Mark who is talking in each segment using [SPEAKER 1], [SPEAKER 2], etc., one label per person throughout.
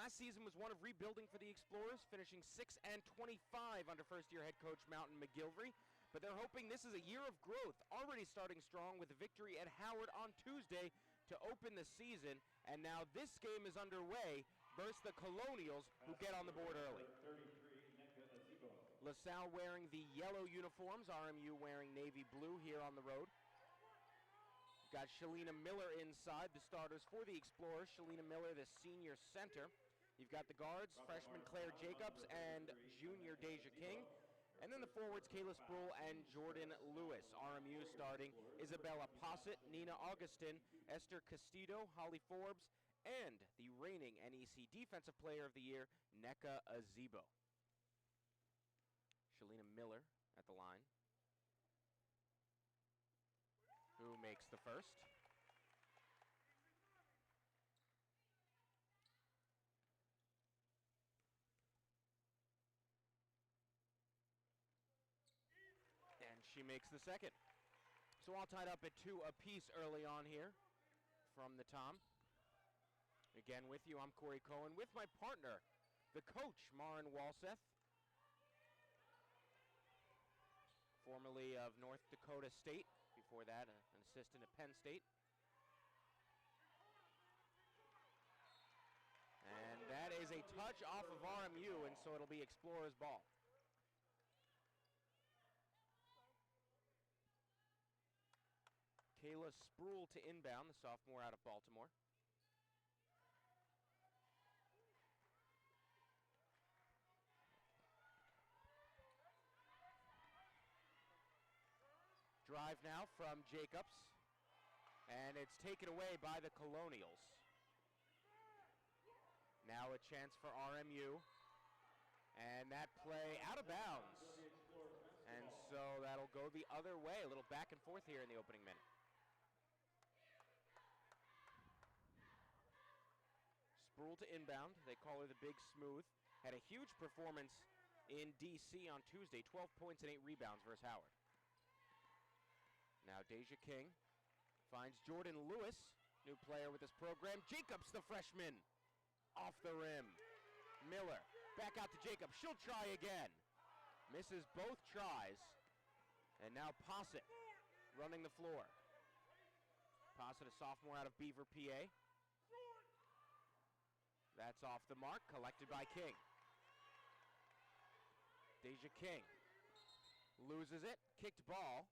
[SPEAKER 1] last season was one of rebuilding for the Explorers, finishing 6-25 under first-year head coach Mountain McGilvery. But they're hoping this is a year of growth, already starting strong with a victory at Howard on Tuesday to open the season. And now this game is underway versus the Colonials, who get on the board early.
[SPEAKER 2] 33, nneka, ezigbo.
[SPEAKER 1] LaSalle wearing the yellow uniforms, RMU wearing navy blue here on the road. We've got Shalina Miller inside, the starters for the Explorers. Shalina Miller, the senior center. You've got the guards, freshman Claire Jacobs and junior Deja King. And then the forwards, Kayla Sproul and Jordan Lewis. RMU starting Isabella Posset, Nina Augustin, Esther Castillo, Holly Forbes, and the reigning NEC Defensive Player of the Year, Nneka Ezigbo. Shalina Miller at the line, who makes the first. And she makes the second. So all tied up at 2 apiece early on here from the Tom. Again with you, I'm Corey Cohen with my partner, the coach, Marin Walseth, formerly of North Dakota State. Before that, an assistant at Penn State. And that is a touch off of RMU, and so it'll be Explorers ball. Kayla Sproul to inbound, the sophomore out of Baltimore. Drive now from Jacobs, and it's taken away by the Colonials. Now a chance for RMU, and that play out of bounds. And so that'll go the other way, a little back and forth here in the opening minute. Sproul to inbound, they call her the Big Smooth. Had a huge performance in DC on Tuesday, 12 points and 8 rebounds versus Howard. Now Deja King finds Jordan Lewis, new player with this program. Jacobs, the freshman, off the rim. Miller, back out to Jacobs, she'll try again. Misses both tries. And now Posset running the floor. Posset, a sophomore out of Beaver, PA. That's off the mark, collected by King. Deja King loses it, kicked ball.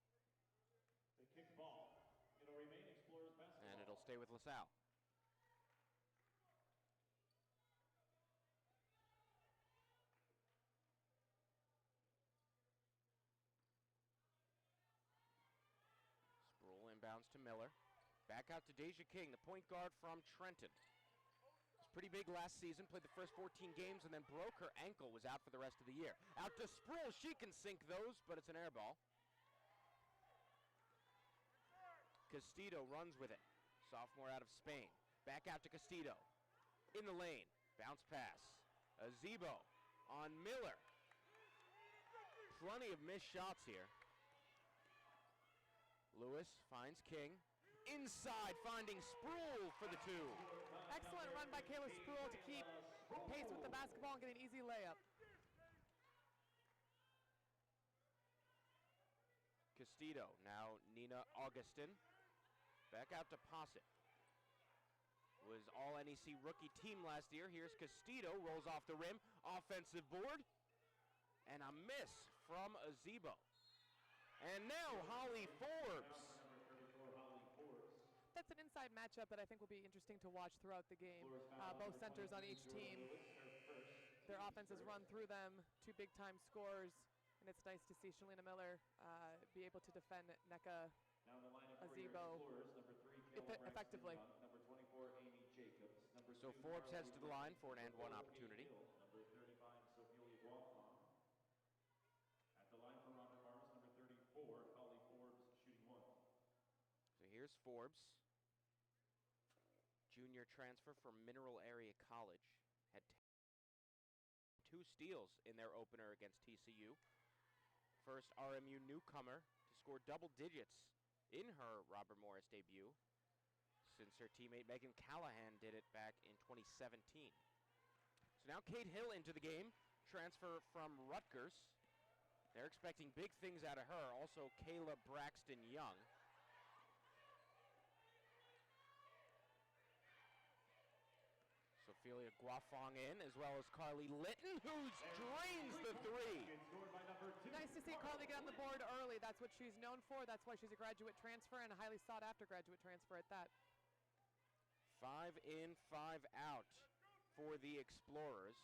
[SPEAKER 2] They kick ball. It'll remain Explorers basketball.
[SPEAKER 1] And it'll stay with LaSalle. Sproul inbounds to Miller. Back out to Deja King, the point guard from Trenton. Was pretty big last season, played the first 14 games and then broke her ankle, was out for the rest of the year. Out to Sproul, she can sink those, but it's an air ball. Castillo runs with it, sophomore out of Spain. Back out to Castillo, in the lane, bounce pass. Ezigbo on Miller. Plenty of missed shots here. Lewis finds King. Inside, finding Sproul for the 2.
[SPEAKER 3] Excellent run by Kayla Sproul to keep pace with the basketball and get an easy layup.
[SPEAKER 1] Castillo, now Nina Augustin. Back out to Posset. Was all NEC rookie team last year. Here's Castillo, rolls off the rim, offensive board, and a miss from Ezigbo. And now Holly Forbes.
[SPEAKER 3] That's an inside matchup that I think will be interesting to watch throughout the game. Both centers on each team. Their offenses run through them, 2 big-time scorers, and it's nice to see Shalina Miller be able to defend Nneka Ezigbo effectively.
[SPEAKER 2] Number 24, Amy Jacobs.
[SPEAKER 1] So Forbes heads to the line for an and-one opportunity.
[SPEAKER 2] Number 35, Sophia Guapan. At the line for Ronda Farms, number 34, Holly Forbes, shooting 1.
[SPEAKER 1] So here's Forbes. Junior transfer from Mineral Area College. Had 2 steals in their opener against TCU. First RMU newcomer to score double digits in her Robert Morris debut since her teammate Megan Callahan did it back in 2017. So now Kate Hill into the game, transfer from Rutgers. They're expecting big things out of her. Also, Kayla Braxton Young. Ophelia Guafong in, as well as Carly Litton, who drains the three.
[SPEAKER 3] Nice to see Carly get on the board early. That's what she's known for. That's why she's a graduate transfer and a highly sought-after graduate transfer at that.
[SPEAKER 1] 5 in, 5 out for the Explorers.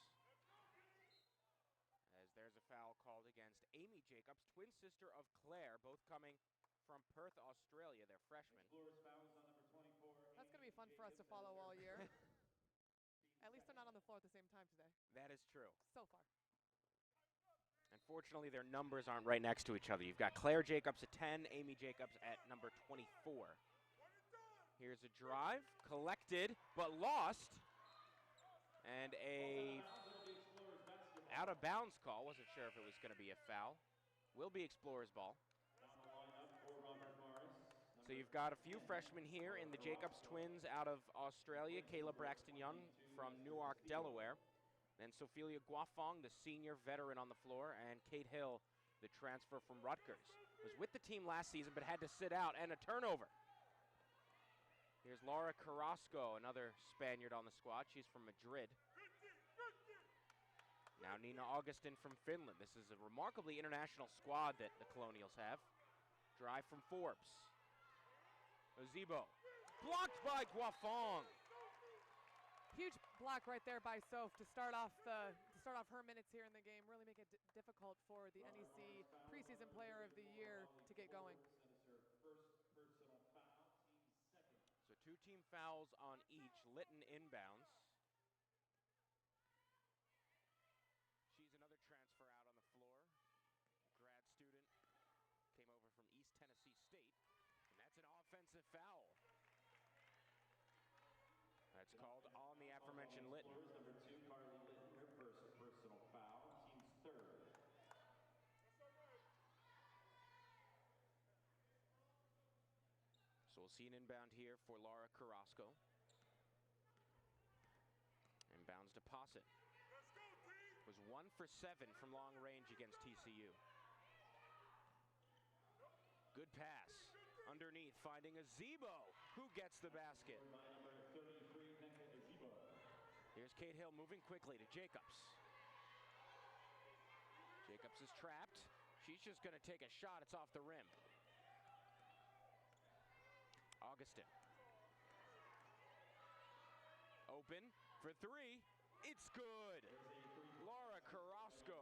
[SPEAKER 1] As there's a foul called against Amy Jacobs, twin sister of Claire, both coming from Perth, Australia. They're freshmen.
[SPEAKER 3] That's going to be fun for us to follow all year. At least they're not on the floor at the same time today.
[SPEAKER 1] That is true.
[SPEAKER 3] So far.
[SPEAKER 1] Unfortunately, their numbers aren't right next to each other. You've got Claire Jacobs at 10, Amy Jacobs at number 24. Here's a drive, collected, but lost. And a out-of-bounds call. Wasn't sure if it was going to be a foul. Will be Explorers ball. So you've got a few freshmen here in the Jacobs twins out of Australia. Kayla Braxton Young from Newark, Delaware. Then Ophelia Guafong, the senior veteran on the floor, and Kate Hill, the transfer from Rutgers. Was with the team last season but had to sit out, and a turnover. Here's Laura Carrasco, another Spaniard on the squad. She's from Madrid. Now Nina Augustin from Finland. This is a remarkably international squad that the Colonials have. Drive from Forbes. Ezigbo, blocked by Guafong.
[SPEAKER 3] Huge block right there by Soph to start off her minutes here in the game. Really make it difficult for the NEC preseason player of the year to get going.
[SPEAKER 1] So 2 team fouls on each. Litton inbounds. She's another transfer out on the floor. Grad student. Came over from East Tennessee State. And that's an offensive foul. That's called on the aforementioned Litton.
[SPEAKER 2] Number 2, Carly Litton, her first personal foul, team's third.
[SPEAKER 1] So we'll see an inbound here for Laura Carrasco. Inbounds to Posset. Was 1 for 7 from long range against TCU. Good pass. Underneath, finding Ezigbo, who gets the basket.
[SPEAKER 2] Number 33, nneka ezigbo.
[SPEAKER 1] Here's Kate Hill moving quickly to Jacobs. Jacobs is trapped. She's just going to take a shot. It's off the rim. Augustin. Open for 3. It's good. Laura Carrasco,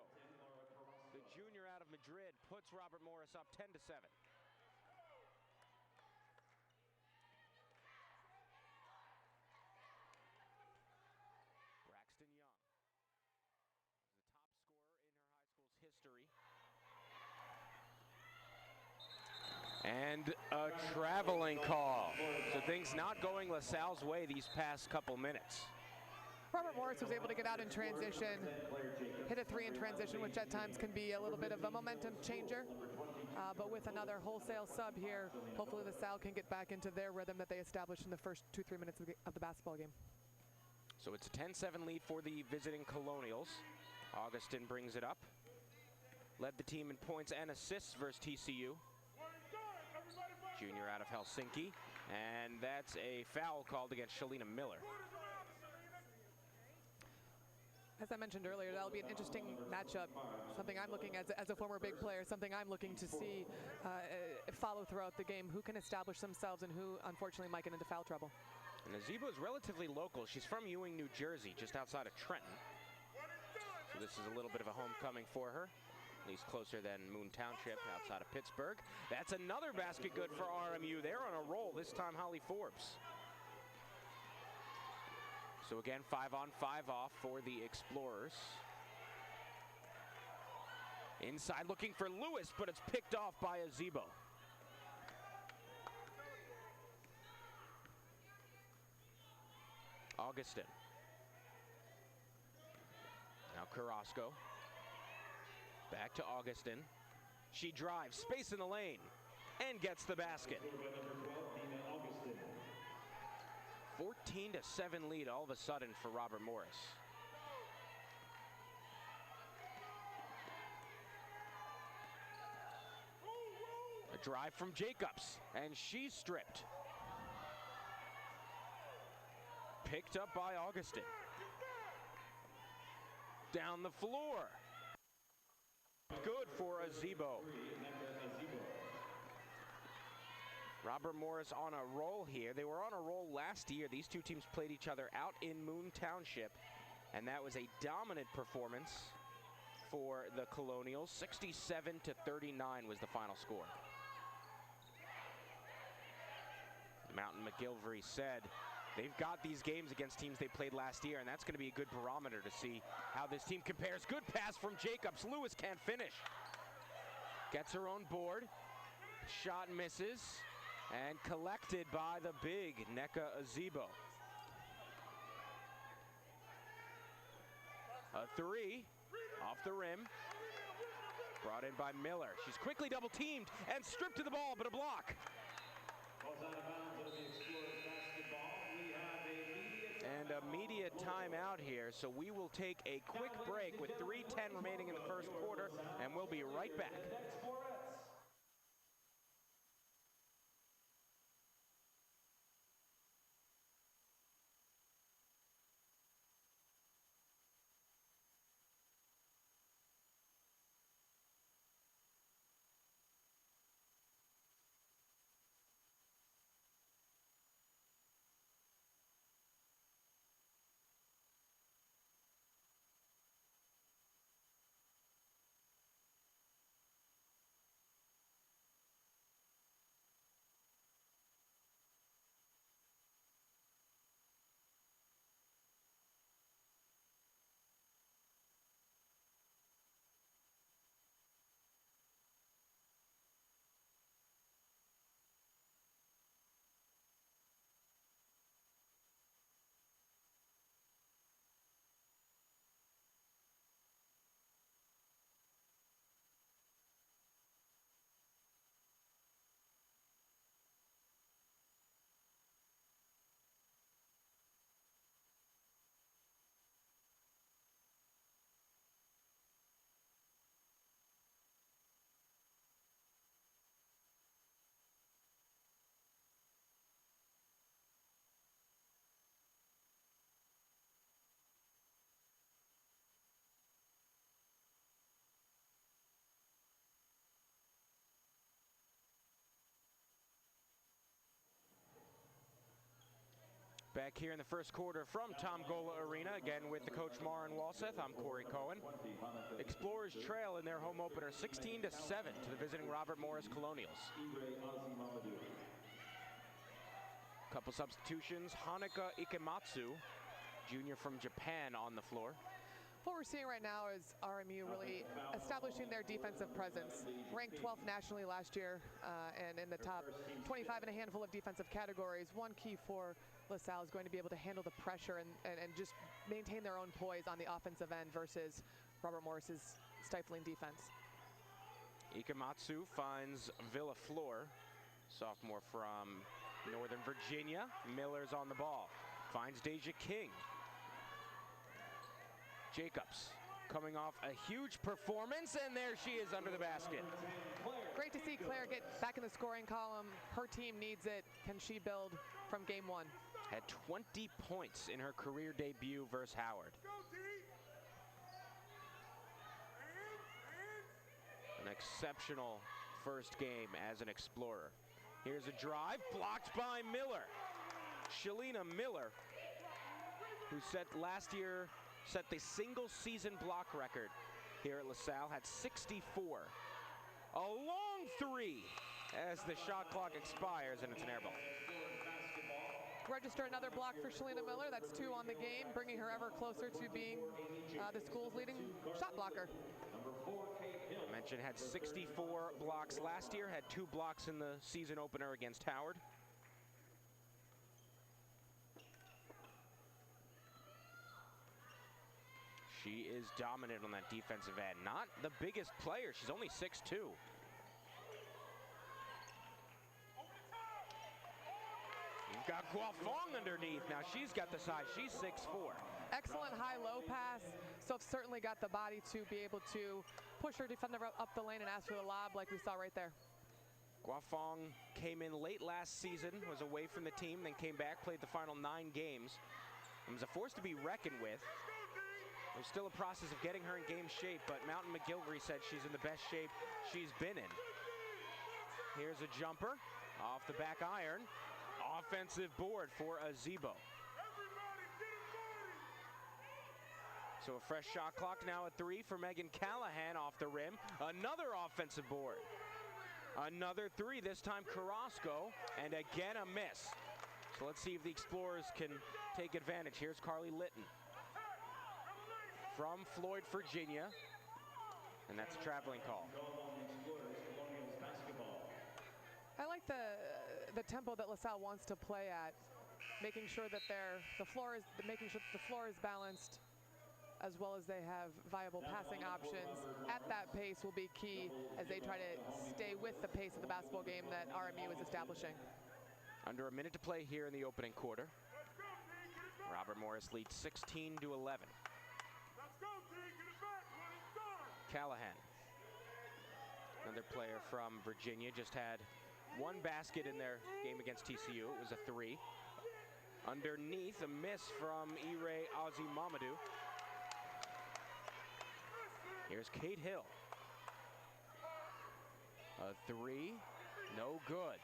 [SPEAKER 1] the junior out of Madrid, puts Robert Morris up 10-7. Braxton Young, the top scorer in her high school's history. And a traveling call. So things not going LaSalle's way these past couple minutes.
[SPEAKER 3] Robert Morris was able to get out in transition, hit a 3 in transition, which at times can be a little bit of a momentum changer. But with another wholesale sub here, hopefully LaSalle can get back into their rhythm that they established in the first 2-3 minutes of the basketball game.
[SPEAKER 1] So it's a 10-7 lead for the visiting Colonials. Augustin brings it up. Led the team in points and assists versus TCU. Junior out of Helsinki. And that's a foul called against Shalina Miller.
[SPEAKER 3] As I mentioned earlier, that'll be an interesting matchup. Something I'm looking at as a former big player, something I'm looking to see follow throughout the game. Who can establish themselves and who, unfortunately, might get into foul trouble.
[SPEAKER 1] And Ezigbo is relatively local. She's from Ewing, New Jersey, just outside of Trenton. So this is a little bit of a homecoming for her. At least closer than Moon Township, outside of Pittsburgh. That's another basket good for RMU. They're on a roll, this time Holly Forbes. So again, 5 on, 5 off for the Explorers. Inside looking for Lewis, but it's picked off by Ezigbo. Augustin. Now Carrasco. Back to Augustin. She drives, space in the lane, and gets the basket. 14-7 lead all of a sudden for Robert Morris. A drive from Jacobs, and she's stripped. Picked up by Augustin. Down the floor. Good for ezigbo. Robert Morris on a roll here. They were on a roll last year. These two teams played each other out in Moon Township, and that was a dominant performance for the Colonials. 67-39 was the final score. Mountain McGilvery said they've got these games against teams they played last year, and that's going to be a good barometer to see how this team compares. Good pass from Jacobs. Lewis can't finish. Gets her own board. Shot misses. And collected by the big Nneka ezigbo. A three off the rim. Brought in by Miller. She's quickly double teamed and stripped to the ball, but a block. And a media timeout here, so we will take a quick break with 3:10 remaining in the first quarter, and we'll be right back. Back here in the first quarter from Tom Gola Arena, again with the coach Maren Walseth. I'm Corey Cohen. Explorers trail in their home opener 16-7 to the visiting Robert Morris Colonials. Couple substitutions. Haneka Ikematsu, junior from Japan, on the floor.
[SPEAKER 3] What we're seeing right now is RMU really establishing their defensive presence. Ranked 12th nationally last year and in the top 25 in a handful of defensive categories. One key for LaSalle is going to be able to handle the pressure and just maintain their own poise on the offensive end versus Robert Morris's stifling defense.
[SPEAKER 1] Ikematsu finds Villaflor, sophomore from Northern Virginia. Miller's on the ball. Finds Deja King. Jacobs coming off a huge performance, and there she is under the basket.
[SPEAKER 3] Great to see Claire get back in the scoring column. Her team needs it. Can she build from game one?
[SPEAKER 1] Had 20 points in her career debut versus Howard. An exceptional first game as an Explorer. Here's a drive, blocked by Miller. Shalina Miller, who last year set the single season block record here at LaSalle, had 64. A long three as the shot clock expires, and it's an air ball.
[SPEAKER 3] Register another block for Shalina Miller. That's 2 on the game, bringing her ever closer to being the school's leading shot blocker.
[SPEAKER 1] I mentioned had 64 blocks last year, had 2 blocks in the season opener against Howard. She is dominant on that defensive end. Not the biggest player. She's only 6'2". You've got Guafong underneath. Now she's got the size. She's 6'4".
[SPEAKER 3] Excellent high-low pass. Soph's certainly got the body to be able to push her defender up the lane and ask for the lob like we saw right there.
[SPEAKER 1] Guafong came in late last season, was away from the team, then came back, played the final 9 games, and was a force to be reckoned with. There's still a process of getting her in game shape, but Mountain McGilvery said she's in the best shape she's been in. Here's a jumper, off the back iron, offensive board for ezigbo. So a fresh shot clock now at 3 for Megan Callahan off the rim. Another offensive board. Another 3, this time Carrasco, and again a miss. So let's see if the Explorers can take advantage. Here's Carly Litton from Floyd, Virginia, and that's a traveling call.
[SPEAKER 3] I like the tempo that LaSalle wants to play at, making sure that the floor is balanced, as well as they have viable passing options. At that pace will be key as they try to stay with the pace of the basketball game that RMU is establishing.
[SPEAKER 1] Under a minute to play here in the opening quarter. Robert Morris leads 16-11. Callahan, another player from Virginia, just had 1 basket in their game against TCU. It was a 3. Underneath, a miss from Ire Ozzy Mamadou. Here's Kate Hill. A 3, no good.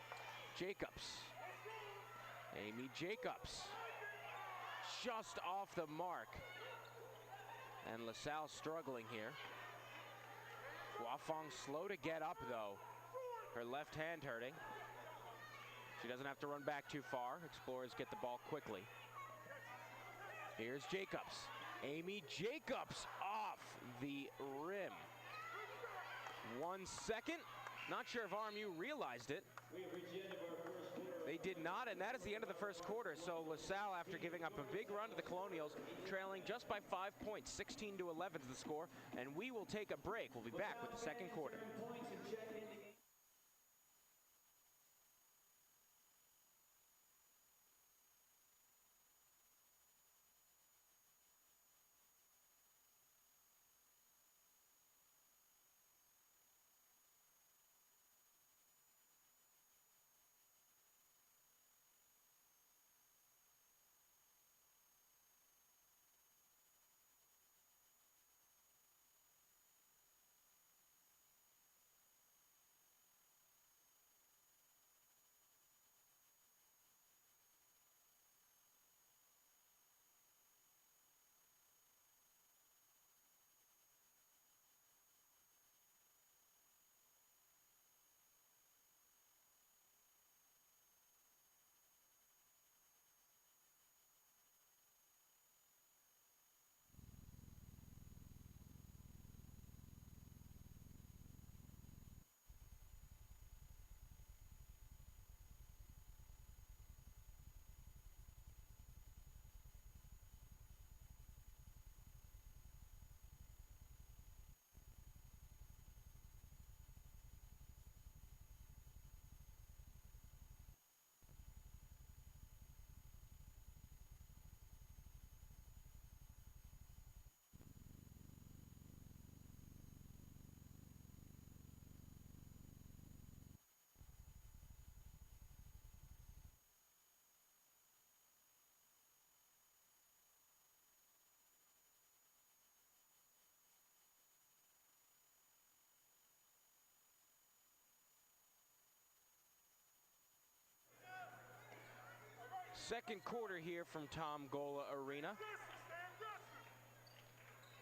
[SPEAKER 1] Jacobs. Amy Jacobs. Just off the mark. And LaSalle struggling here. Guafong slow to get up though. Her left hand hurting. She doesn't have to run back too far. Explorers get the ball quickly. Here's Jacobs. Amy Jacobs off the rim. 1 second. Not sure if RMU realized it. They did not, and that is the end of the first quarter. So LaSalle, after giving up a big run to the Colonials, trailing just by 5 points, 16-11 is the score. And we will take a break. We'll be back with the second quarter. Second quarter here from Tom Gola Arena.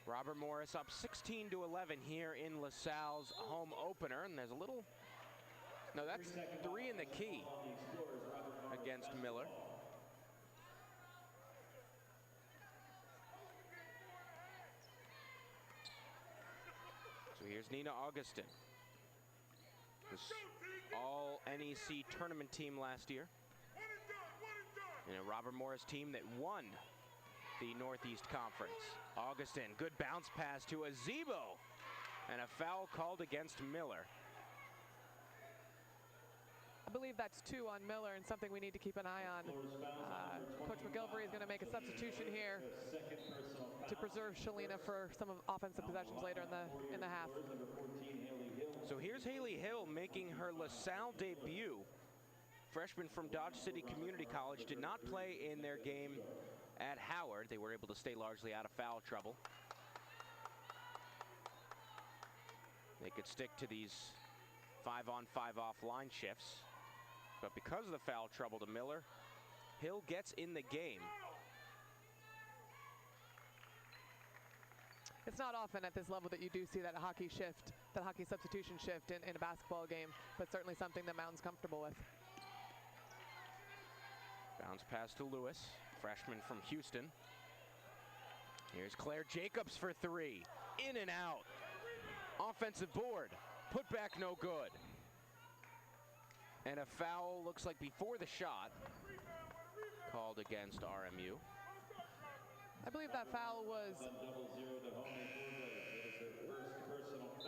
[SPEAKER 1] Robert Morris up 16-11 here in LaSalle's home opener, and there's a little, no, that's 3 in the key against Miller. So here's Nina Augustin, this all NEC tournament team last year. And a Robert Morris team that won the Northeast Conference. Augustin, good bounce pass to ezigbo, and a foul called against Miller.
[SPEAKER 3] I believe that's 2 on Miller, and something we need to keep an eye on. Coach McGilvery is going to make a substitution here to preserve Shalina for some of offensive possessions later in the half.
[SPEAKER 1] So here's Haley Hill making her LaSalle debut. Freshman from Dodge City Community College did not play in their game at Howard. They were able to stay largely out of foul trouble. They could stick to these 5-on, 5-off line shifts. But because of the foul trouble to Miller, Hill gets in the game.
[SPEAKER 3] It's not often at this level that you do see that hockey shift, that hockey substitution shift in a basketball game, but certainly something that Mountain's comfortable with.
[SPEAKER 1] Bounce pass to Lewis, freshman from Houston. Here's Claire Jacobs for three. In and out. Offensive board. Put back no good. And a foul, looks like before the shot, called against RMU.
[SPEAKER 3] I believe that foul was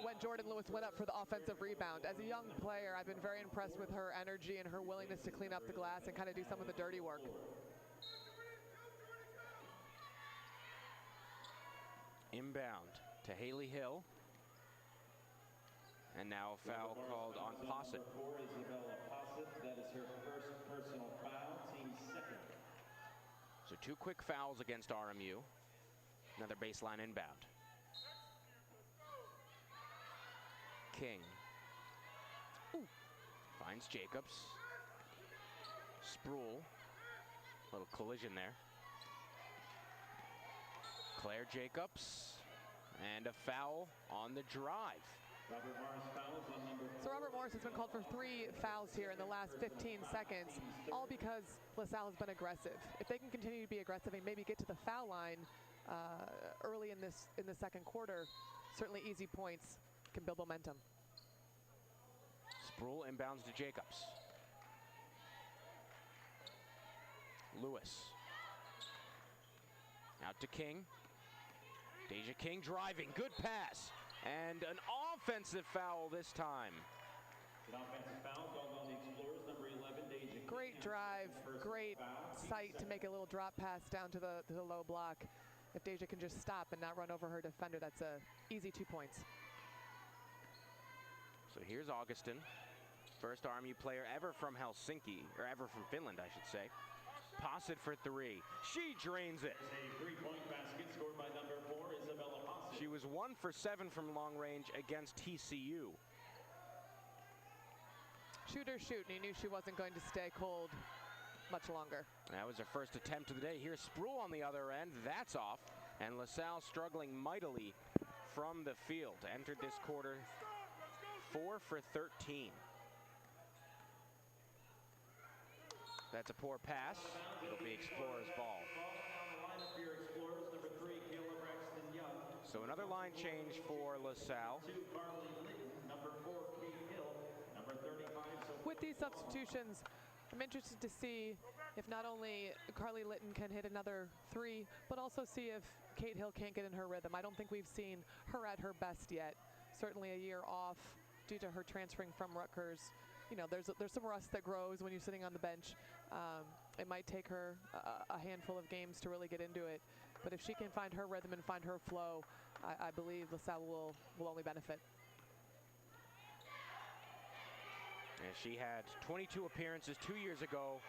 [SPEAKER 3] when Jordan Lewis went up for the offensive rebound. As a young player, I've been very impressed with her energy and her willingness to clean up the glass and kind of do some of the dirty work.
[SPEAKER 1] Inbound to Haley Hill. And now a foul called on Posset.
[SPEAKER 2] That is her first personal foul, team second.
[SPEAKER 1] So 2 quick fouls against RMU. Another baseline inbound. King. Ooh. Finds Jacobs. Sproul. Little collision there. Claire Jacobs. And a foul on the drive.
[SPEAKER 2] Robert Morris fouls on number 4.
[SPEAKER 3] So Robert Morris has been called for 3 fouls here in the last 15 seconds, all because LaSalle has been aggressive. If they can continue to be aggressive and maybe get to the foul line early in the second quarter, certainly easy points can build momentum.
[SPEAKER 1] Sproul inbounds to Jacobs. Lewis. Out to King. Deja King driving, good pass. And an offensive foul this time.
[SPEAKER 2] An offensive foul called on the Explorers, number 11, Deja.
[SPEAKER 3] Great drive, great sight to make a little drop pass down to the low block. If Deja can just stop and not run over her defender, that's a easy 2 points.
[SPEAKER 1] So here's Augustin, first RMU player ever from Helsinki, or ever from Finland, I should say. Posset for 3. She drains it.
[SPEAKER 2] A 3-point basket scored by number 4, Isabella Posset.
[SPEAKER 1] She was 1 for 7 from long range against TCU.
[SPEAKER 3] Shoot her shoot, and he knew she wasn't going to stay cold much longer.
[SPEAKER 1] That was her first attempt of the day. Here's Sproul on the other end. That's off. And LaSalle struggling mightily from the field. Entered this quarter 4 for 13. That's a poor pass. It'll be Explorers' ball. So another line change for LaSalle.
[SPEAKER 3] With these substitutions, I'm interested to see if not only Carly Litton can hit another 3, but also see if Kate Hill can't get in her rhythm. I don't think we've seen her at her best yet. Certainly a year off due to her transferring from Rutgers. You know, there's some rust that grows when you're sitting on the bench. It might take her a handful of games to really get into it. But if she can find her rhythm and find her flow, I believe LaSalle will only benefit.
[SPEAKER 1] And she had 22 appearances 2 years ago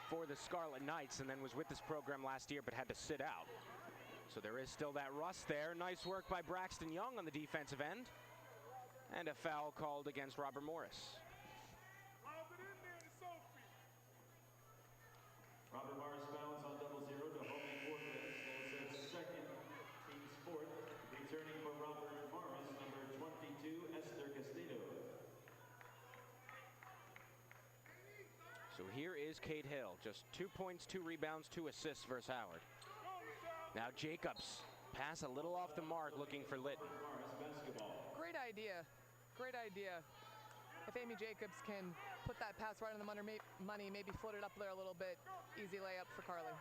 [SPEAKER 1] for the Scarlet Knights, and then was with this program last year but had to sit out. So there is still that rust there. Nice work by Braxton Young on the defensive end. And a foul called against Robert Morris.
[SPEAKER 2] Robert Morris fouls on 0-0 to Homie Cortez. That is his second team sport. Returning for Robert Morris, number 22, Esther Castillo.
[SPEAKER 1] So here is Kate Hill, just 2 points, 2 rebounds, 2 assists versus Howard. Now Jacobs, pass a little off the mark, looking for Litton.
[SPEAKER 3] Great idea, great idea. If Amy Jacobs can put that pass right on the money, maybe float it up there a little bit, easy layup for Carly.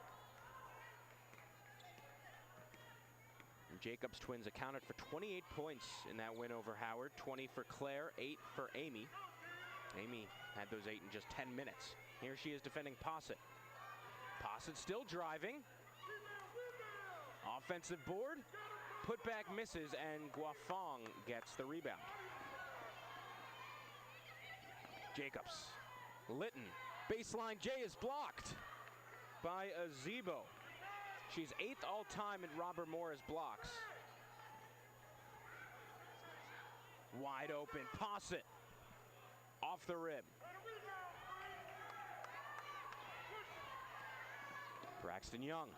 [SPEAKER 1] And Jacobs twins accounted for 28 points in that win over Howard, 20 for Claire, 8 for Amy. Amy had those 8 in just 10 minutes. Here she is defending Posset. Posset still driving. Offensive board, put back misses, and Guafong gets the rebound. Jacobs. Litton. Baseline J is blocked by Ezigbo. She's 8th all-time in Robert Morris blocks. Wide open. Posset. Off the rim. Braxton Young.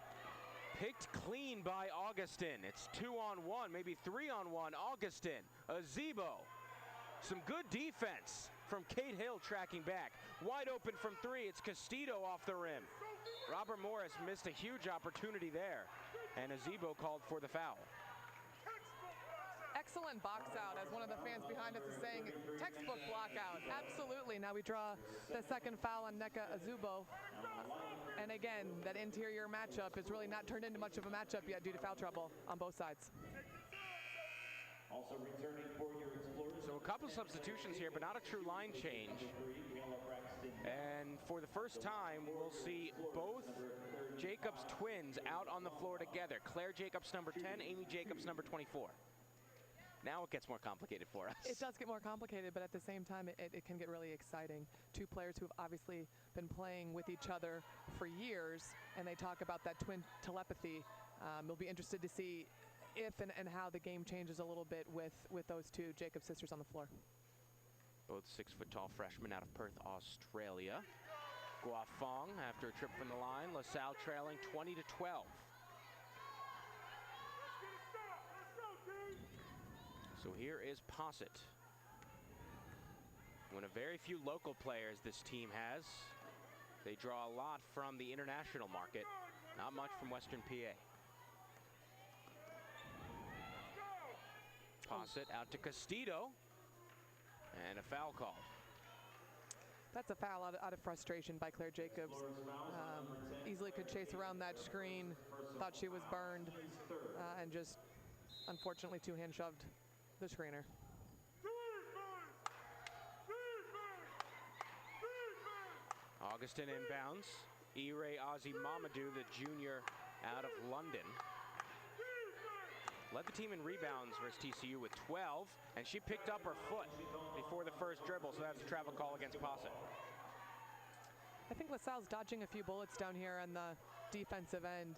[SPEAKER 1] Picked clean by Augustin. It's 2-on-1, maybe 3-on-1. Augustin. Ezigbo. Some good defense from Kate Hill tracking back. Wide open from 3. It's Castillo off the rim. Robert Morris missed a huge opportunity there, and Ezigbo called for the foul.
[SPEAKER 3] Excellent box out, as one of the fans behind us is saying, textbook block out. Absolutely. Now we draw the second foul on Nneka Ezigbo. And again, that interior matchup has really not turned into much of a matchup yet due to foul trouble on both sides.
[SPEAKER 2] Also returning for your Explorers.
[SPEAKER 1] So a couple substitutions here, but not a true line change. And for the first time, we'll see both Jacobs twins out on the floor together. Claire Jacobs, number 10, Amy Jacobs, number 24. Now it gets more complicated for us.
[SPEAKER 3] It does get more complicated, but at the same time, it can get really exciting. Two players who have obviously been playing with each other for years, and they talk about that twin telepathy. We'll be interested to see if and how the game changes a little bit with those two Jacobs sisters on the floor.
[SPEAKER 1] Both 6-foot-tall freshmen out of Perth, Australia. Guafong after a trip from the line. LaSalle trailing 20-12. So here is Posset. One of very few local players this team has. They draw a lot from the international market, not much from Western PA. Posset out to Castillo, and a foul call.
[SPEAKER 3] That's a foul out of frustration by Claire Jacobs. Easily could chase around that screen, thought she was burned, and just unfortunately two-hand shoved the screener.
[SPEAKER 1] Augustin inbounds. Ire Ozzy Mamadou, the junior out of London. Led the team in rebounds versus TCU with 12, and she picked up her foot before the first dribble, so that's a travel call against Posset.
[SPEAKER 3] I think LaSalle's dodging a few bullets down here on the defensive end.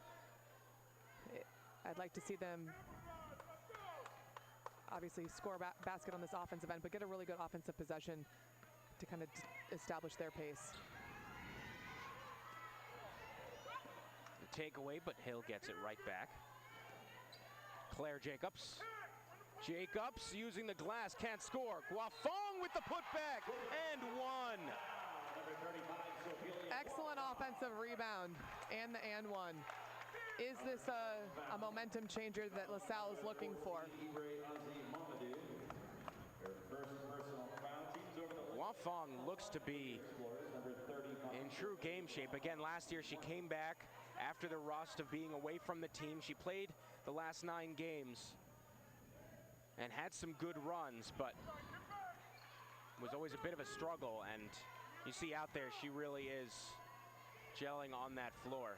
[SPEAKER 3] I'd like to see them obviously score a basket on this offensive end, but get a really good offensive possession to kind of establish their pace.
[SPEAKER 1] The takeaway, but Hill gets it right back. Claire Jacobs. Jacobs using the glass, can't score. Guafong with the putback, and one.
[SPEAKER 3] Excellent offensive rebound, and the and one. Is this a momentum changer that LaSalle is looking for?
[SPEAKER 1] Guafong looks to be in true game shape. Again, last year she came back after the rust of being away from the team. She played the last 9 games and had some good runs, but was always a bit of a struggle. And you see out there, she really is gelling on that floor.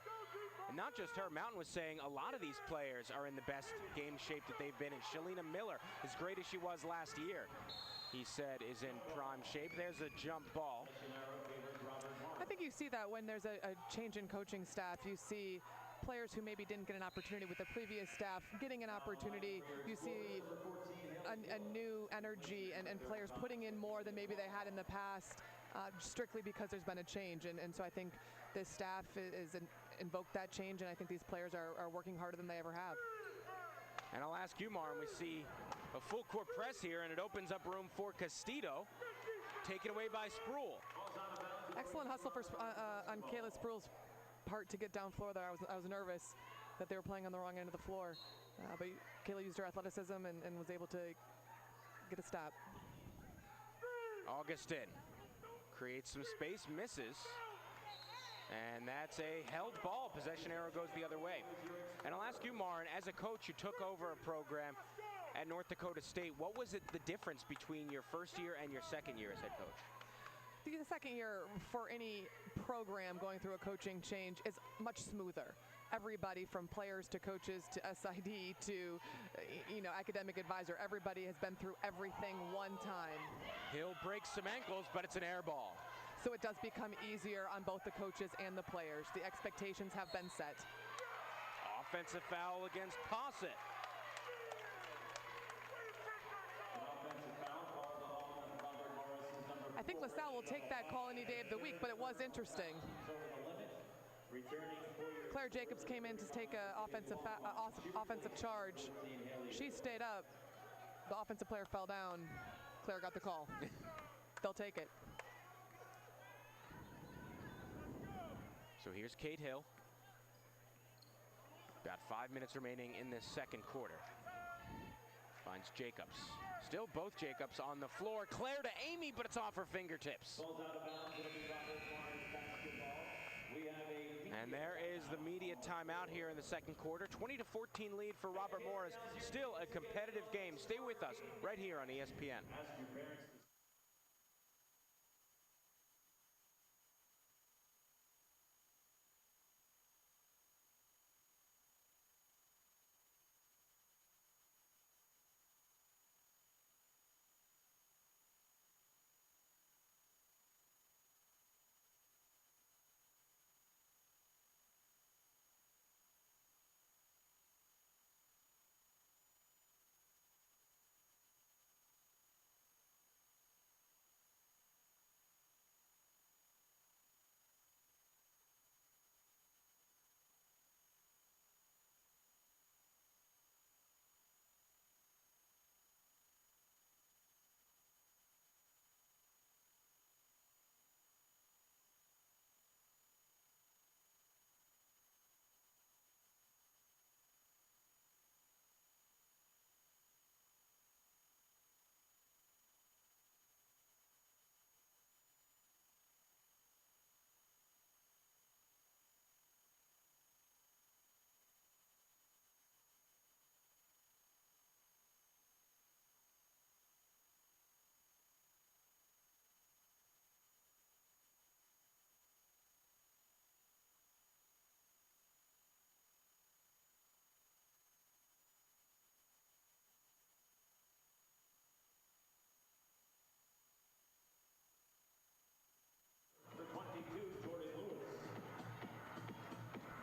[SPEAKER 1] And not just her, Mountain was saying a lot of these players are in the best game shape that they've been in. Shalina Miller, as great as she was last year, he said is in prime shape. There's a jump ball.
[SPEAKER 3] I think you see that when there's a change in coaching staff. You see players who maybe didn't get an opportunity with the previous staff getting an opportunity. You see a new energy and players putting in more than maybe they had in the past, strictly because there's been a change. And so I think this staff is invoked that change, and I think these players are working harder than they ever have.
[SPEAKER 1] And I'll ask you, Mar, and we see a full court press here, and it opens up room for Castillo, taken away by Sproul.
[SPEAKER 3] Excellent hustle on Kayla Sproul's part to get down floor there. I was nervous that they were playing on the wrong end of the floor, but Kayla used her athleticism and was able to get a stop.
[SPEAKER 1] Augustin creates some space, misses. And that's a held ball. Possession arrow goes the other way. And I'll ask you, Marin, as a coach, you took over a program at North Dakota State. What was the difference between your first year and your second year as head coach?
[SPEAKER 3] The second year for any program going through a coaching change is much smoother. Everybody from players to coaches to SID to academic advisor. Everybody has been through everything one time.
[SPEAKER 1] Hill breaks some ankles, but it's an air ball.
[SPEAKER 3] So it does become easier on both the coaches and the players. The expectations have been set.
[SPEAKER 1] Offensive foul against Posset.
[SPEAKER 3] I think LaSalle will take that call any day of the week, but it was interesting. Claire Jacobs came in to take an offensive charge. She stayed up. The offensive player fell down. Claire got the call. They'll take it.
[SPEAKER 1] So here's Kate Hill. About 5 minutes remaining in this second quarter. Finds Jacobs. Still both Jacobs on the floor. Claire to Amy, but it's off her fingertips. And there is the media timeout here in the second quarter. 20-14 lead for Robert Morris. Still a competitive game. Stay with us right here on ESPN.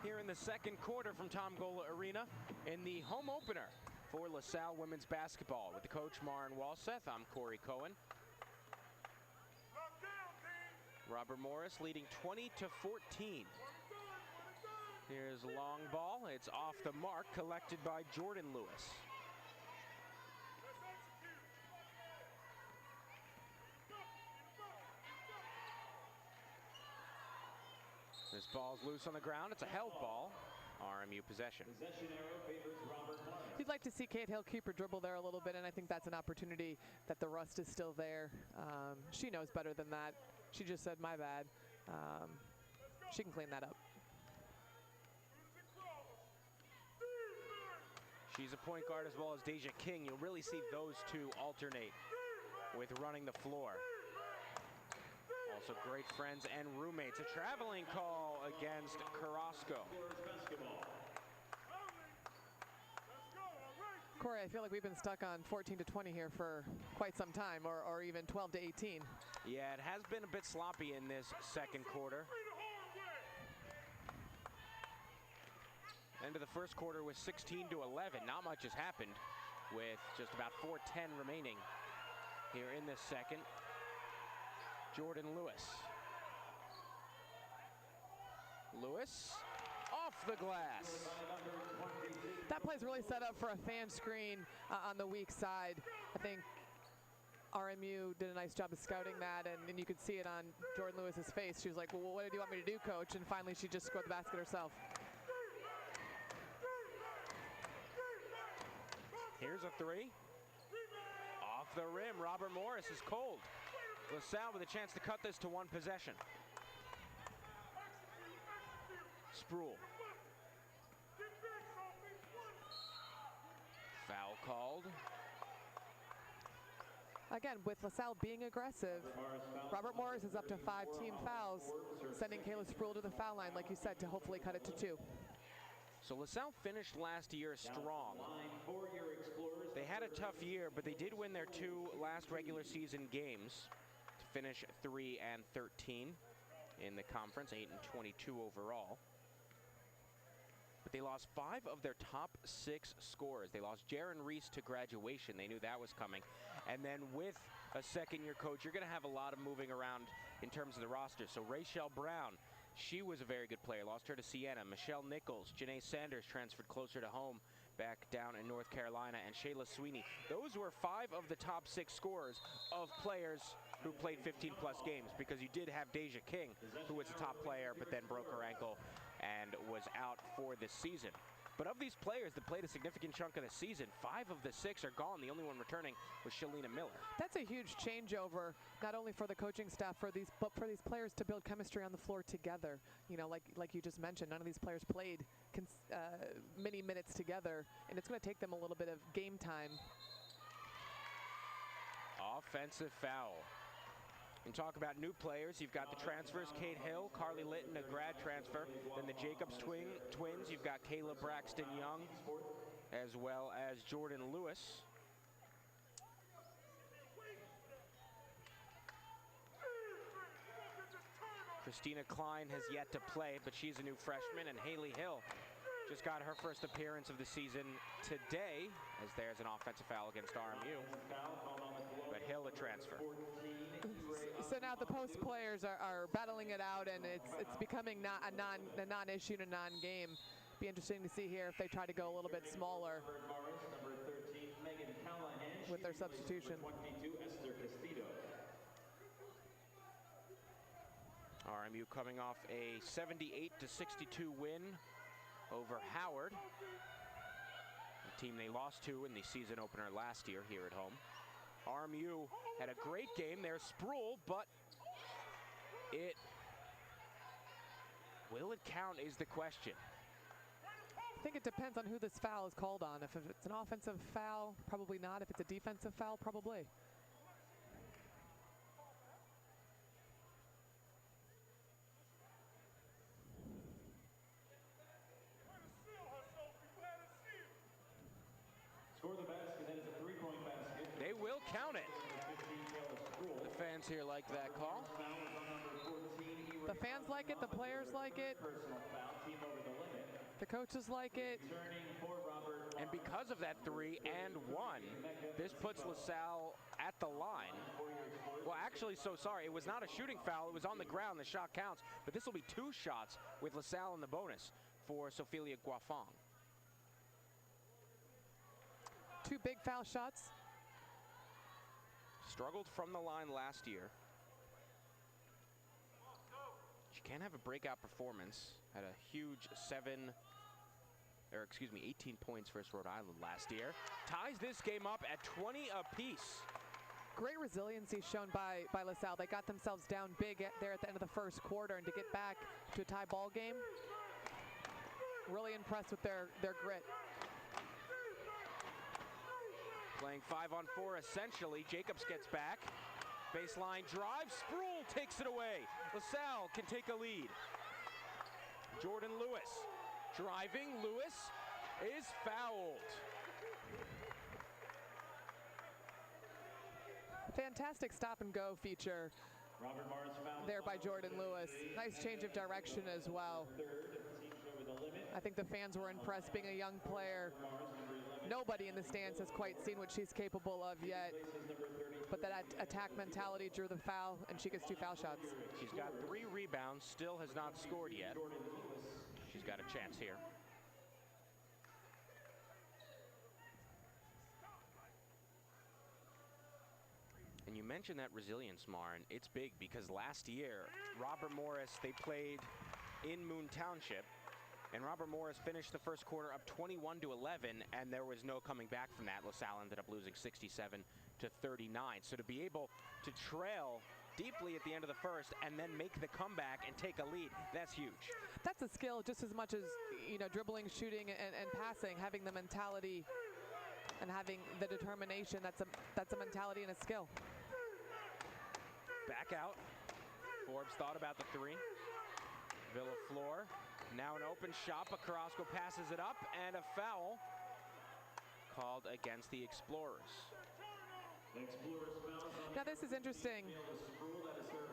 [SPEAKER 1] Here in the second quarter from Tom Gola Arena in the home opener for LaSalle women's basketball with the coach Maren Walseth. I'm Corey Cohen. Robert Morris leading 20-14. Here's a long ball. It's off the mark, collected by Jordan Lewis. This ball's loose on the ground. It's a held ball. RMU possession.
[SPEAKER 3] You'd like to see Kate Hill keep her dribble there a little bit, and I think that's an opportunity that the rust is still there. She knows better than that. She just said, my bad. She can clean that up.
[SPEAKER 1] She's a point guard as well as Deja King. You'll really see those two alternate with running the floor. Also great friends and roommates. A traveling call against Carrasco.
[SPEAKER 3] Corey, I feel like we've been stuck on 14-20 here for quite some time, or even 12-18.
[SPEAKER 1] Yeah, it has been a bit sloppy in this second quarter. End of the first quarter was 16-11. Not much has happened with just about 4:10 remaining here in this second. Jordan Lewis. Lewis off the glass.
[SPEAKER 3] That play's really set up for a fan screen on the weak side. I think RMU did a nice job of scouting that, and you could see it on Jordan Lewis's face. She was like, well, what do you want me to do, coach? And finally, she just scored the basket herself.
[SPEAKER 1] Here's a three. Off the rim, Robert Morris is cold. LaSalle with a chance to cut this to one possession. Sproul. Foul called.
[SPEAKER 3] Again, with LaSalle being aggressive, Robert Morris is up to 5 team fouls, sending Kayla Sproul to the foul line, like you said, to hopefully cut it to 2.
[SPEAKER 1] So LaSalle finished last year strong. They had a tough year, but they did win their 2 last regular season games to finish 3-13 in the conference, 8-22 overall. But they lost 5 of their top 6 scorers. They lost Jaron Reese to graduation. They knew that was coming. And then with a second-year coach, you're going to have a lot of moving around in terms of the roster. So Rachel Brown, she was a very good player. Lost her to Siena. Michelle Nichols, Janae Sanders transferred closer to home back down in North Carolina. And Shayla Sweeney. Those were 5 of the top 6 scorers of players who played 15-plus games, because you did have Deja King, who was a top player, but then broke her ankle and was out for this season. But of these players that played a significant chunk of the season, 5 of the 6 are gone. The only one returning was Shalina Miller.
[SPEAKER 3] That's a huge changeover, not only for the coaching staff, but for these players to build chemistry on the floor together. You know, like you just mentioned, none of these players played many minutes together, and it's going to take them a little bit of game time.
[SPEAKER 1] Offensive foul. And talk about new players, you've got the transfers, Kate Hill, Carly Litton, a grad transfer. Then the Jacobs twins, you've got Kayla Braxton Young, as well as Jordan Lewis. Christina Klein has yet to play, but she's a new freshman, and Haley Hill just got her first appearance of the season today, as there's an offensive foul against RMU. But Hill a transfer.
[SPEAKER 3] So now the post players are battling it out, and it's becoming not a non-issue and a non-game. Be interesting to see here if they try to go a little bit smaller with their substitution.
[SPEAKER 1] RMU coming off a 78-62 win over Howard, a team they lost to in the season opener last year here at home. RMU had a great game there, Sproul, but will it count is the question.
[SPEAKER 3] I think it depends on who this foul is called on. If it's an offensive foul, probably not. If it's a defensive foul, probably.
[SPEAKER 2] Score the basket, that is a 3-point basket.
[SPEAKER 1] They will count it. The fans here like that call.
[SPEAKER 3] The fans like it, the players like it, the coaches like it.
[SPEAKER 1] And because of that 3 and 1, this puts LaSalle at the line. Well, actually, so sorry, it was not a shooting foul. It was on the ground. The shot counts. But this will be 2 shots with LaSalle in the bonus for Sophelia Guafang.
[SPEAKER 3] 2 big foul shots.
[SPEAKER 1] Struggled from the line last year. She can have a breakout performance. Had a huge 18 points versus Rhode Island last year. Ties this game up at 20 apiece.
[SPEAKER 3] Great resiliency shown by LaSalle. They got themselves down big there at the end of the first quarter, and to get back to a tie ball game, really impressed with their grit.
[SPEAKER 1] Playing 5-on-4 essentially. Jacobs gets back. Baseline drive. Sproul takes it away. LaSalle can take a lead. Jordan Lewis driving. Lewis is fouled.
[SPEAKER 3] Fantastic stop and go feature there by Jordan Lewis. Nice change of direction as well. I think the fans were impressed being a young player. Nobody in the stands has quite seen what she's capable of yet. But that attack mentality drew the foul, and she gets 2 foul shots.
[SPEAKER 1] She's got 3 rebounds, still has not scored yet. She's got a chance here. And you mentioned that resilience, Maren. It's big because last year, Robert Morris, they played in Moon Township. And Robert Morris finished the first quarter up 21-11, and there was no coming back from that. LaSalle ended up losing 67-39. So to be able to trail deeply at the end of the first and then make the comeback and take a lead, that's huge.
[SPEAKER 3] That's a skill just as much as, you know, dribbling, shooting, and passing. Having the mentality and having the determination, that's a mentality and a skill.
[SPEAKER 1] Back out. Forbes thought about the 3. Villaflor. Now an open shot, but Carrasco passes it up, and a foul called against the Explorers.
[SPEAKER 3] Now this is interesting.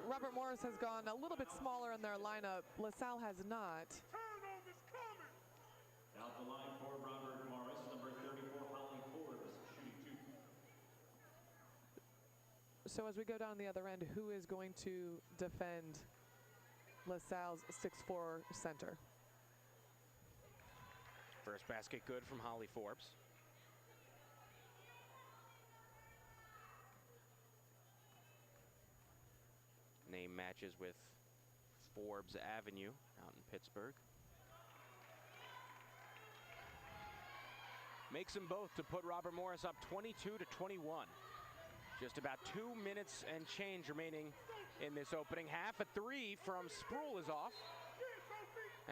[SPEAKER 3] Robert Morris has gone a little bit smaller in their lineup. LaSalle has not.
[SPEAKER 2] Out the line for Robert Morris, number 34, Holly Forbes, shooting 2.
[SPEAKER 3] So as we go down the other end, who is going to defend LaSalle's 6'4" center?
[SPEAKER 1] First basket good from Holly Forbes. Name matches with Forbes Avenue out in Pittsburgh. Makes them both to put Robert Morris up 22-21. Just about 2 minutes and change remaining in this opening half. A three from Sproul is off.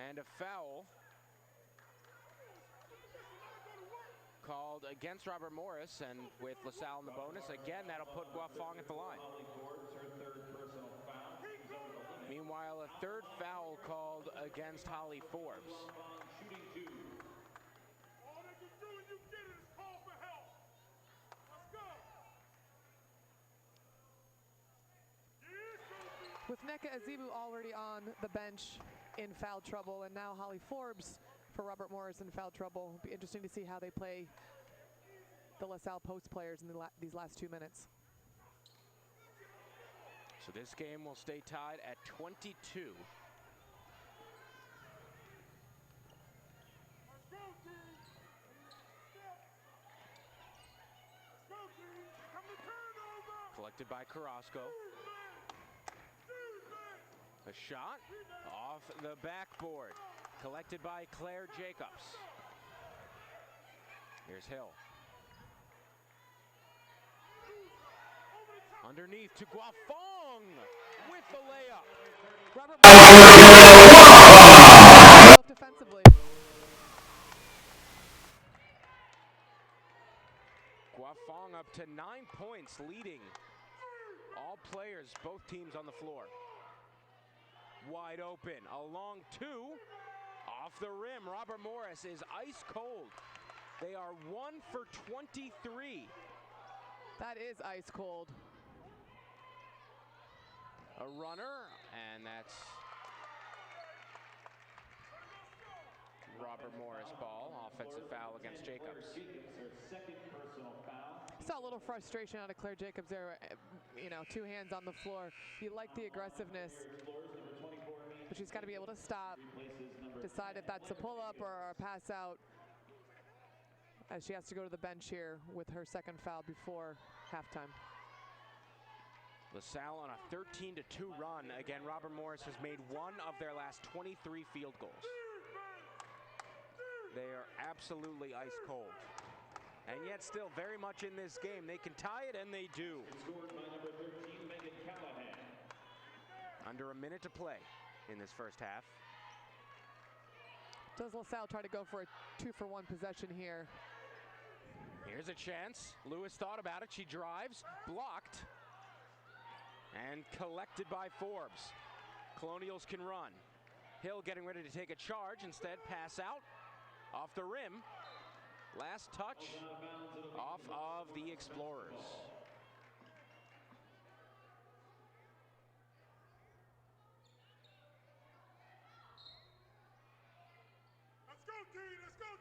[SPEAKER 1] And a foul called against Robert Morris, and with LaSalle in the bonus, again, that'll put Guafong at the line. Meanwhile, a third foul called against Holly Forbes.
[SPEAKER 3] With nneka ezigbo already on the bench in foul trouble, and now Holly Forbes for Robert Morris in foul trouble. It'll be interesting to see how they play the LaSalle post players in these last 2 minutes.
[SPEAKER 1] So this game will stay tied at 22. Collected by Carrasco. A shot off the backboard. Collected by Claire Jacobs. Here's Hill. Underneath to Guafong with the layup.
[SPEAKER 3] Robert defensively.
[SPEAKER 1] Guafong up to 9 points, leading all players, both teams on the floor. Wide open, a long two, off the rim. Robert Morris is ice cold. They are 1 for 23.
[SPEAKER 3] That is ice cold.
[SPEAKER 1] A runner, and that's Robert Morris ball. Offensive foul against Jacobs.
[SPEAKER 3] Saw a little frustration out of Claire Jacobs there. You know, 2 hands on the floor. You like the aggressiveness, but she's got to be able to stop, decide if that's a pull-up or a pass out, as she has to go to the bench here with her second foul before halftime.
[SPEAKER 1] LaSalle on a 13-2 run. Again, Robert Morris has made 1 of their last 23 field goals. They are absolutely ice cold. And yet still very much in this game. They can tie it, and they do. Under a minute to play in this first half.
[SPEAKER 3] Does LaSalle try to go for a 2-for-1 possession here?
[SPEAKER 1] Here's a chance. Lewis thought about it. She drives, blocked, and collected by Forbes. Colonials can run. Hill getting ready to take a charge. Instead, pass out off the rim. Last touch off of the Explorers.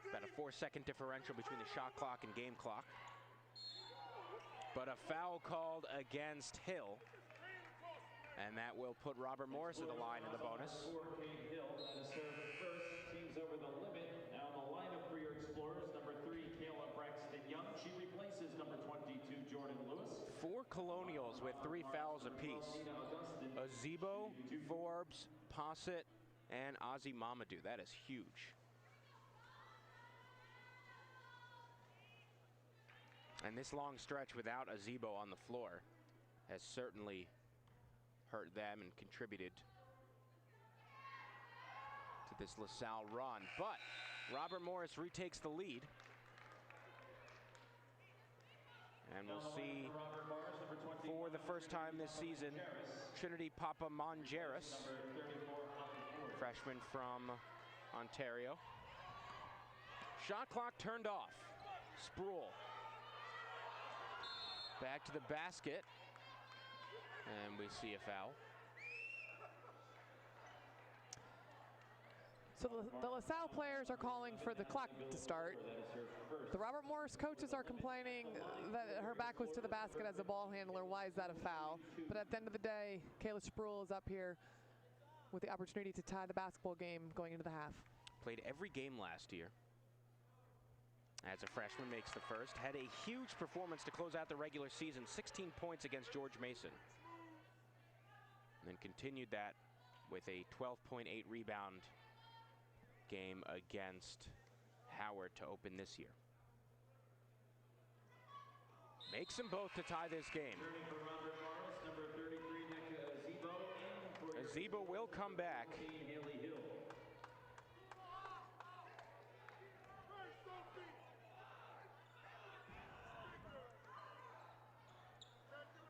[SPEAKER 1] About a 4-second differential between the shot clock and game clock. But a foul called against Hill. And that will put Robert Morris at the line in the bonus.
[SPEAKER 2] Teams over the limit. Now in the lineup for your Explorers, number 3, Kayla Braxton Young. She replaces number 22, Jordan Lewis.
[SPEAKER 1] 4 Colonials with 3 fouls apiece. Ezigbo, Forbes, Posset, and Ozzy Mamadou. That is huge. And this long stretch without Ezigbo on the floor has certainly hurt them and contributed to this LaSalle run. But Robert Morris retakes the lead. And we'll see for the first time this season, Trinity Papamangeris, freshman from Ontario. Shot clock turned off. Sproul. Back to the basket. And we see a foul.
[SPEAKER 3] So the LaSalle players are calling for the clock to start. The Robert Morris coaches are complaining that her back was to the basket as a ball handler. Why is that a foul? But at the end of the day, Kayla Sproul is up here with the opportunity to tie the basketball game going into the half.
[SPEAKER 1] Played every game last year. As a freshman, makes the first. Had a huge performance to close out the regular season, 16 points against George Mason. And then continued that with a 12.8 rebound game against Howard to open this year. Makes them both to tie this game. Ezigbo will come back.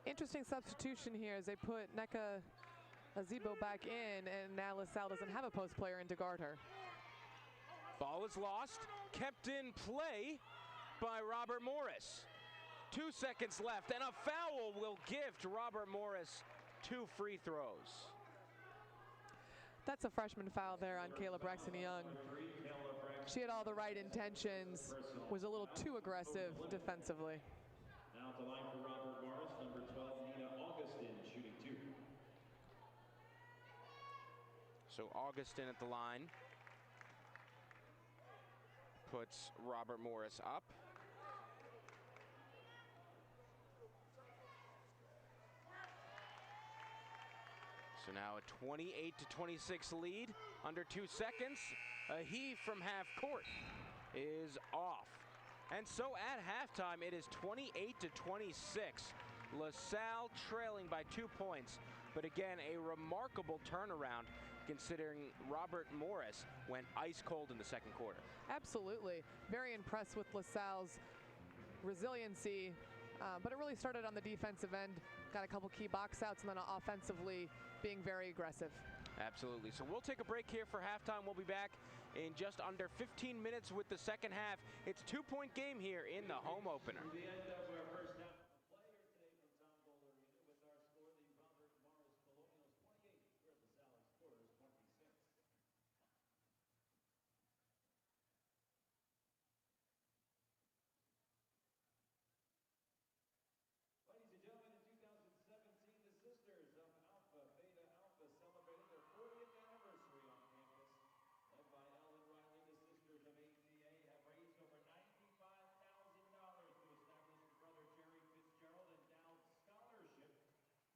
[SPEAKER 3] Interesting substitution here as they put nneka Ezigbo back in, and now LaSalle doesn't have a post player in to guard her.
[SPEAKER 1] Ball is lost, kept in play by Robert Morris. 2 seconds left, and a foul will gift Robert Morris 2 free throws.
[SPEAKER 3] That's a freshman foul there on Kayla Braxton Young. She had all the right intentions, was a little too aggressive defensively.
[SPEAKER 2] Now to line for Robert Morris, number 12, Nina Augustin, shooting 2.
[SPEAKER 1] So Augustin at the line puts Robert Morris up. So now a 28-26 lead, under 2 seconds. A heave from half court is off. And so at halftime, it is 28-26. LaSalle trailing by 2 points. But again, a remarkable turnaround considering Robert Morris went ice cold in the second quarter.
[SPEAKER 3] Absolutely. Very impressed with LaSalle's resiliency. But it really started on the defensive end. Got a couple key box outs, and then offensively being very aggressive.
[SPEAKER 1] Absolutely. So we'll take a break here for halftime. We'll be back in just under 15 minutes with the second half. It's a 2-point game here in the home opener.
[SPEAKER 2] The end of our first half. A player today from Tom Bowl Arena with our score, the Robert Morris Colonials 28, where LaSalle Explorers 26. Ladies and gentlemen, in 2017, the Sisters of Alpha Beta Alpha celebrated their 40th anniversary on campus. Led by Ellen Riley, the Sisters of ATA have raised over $95,000 to establish Brother Jerry Fitzgerald Endowed Scholarship.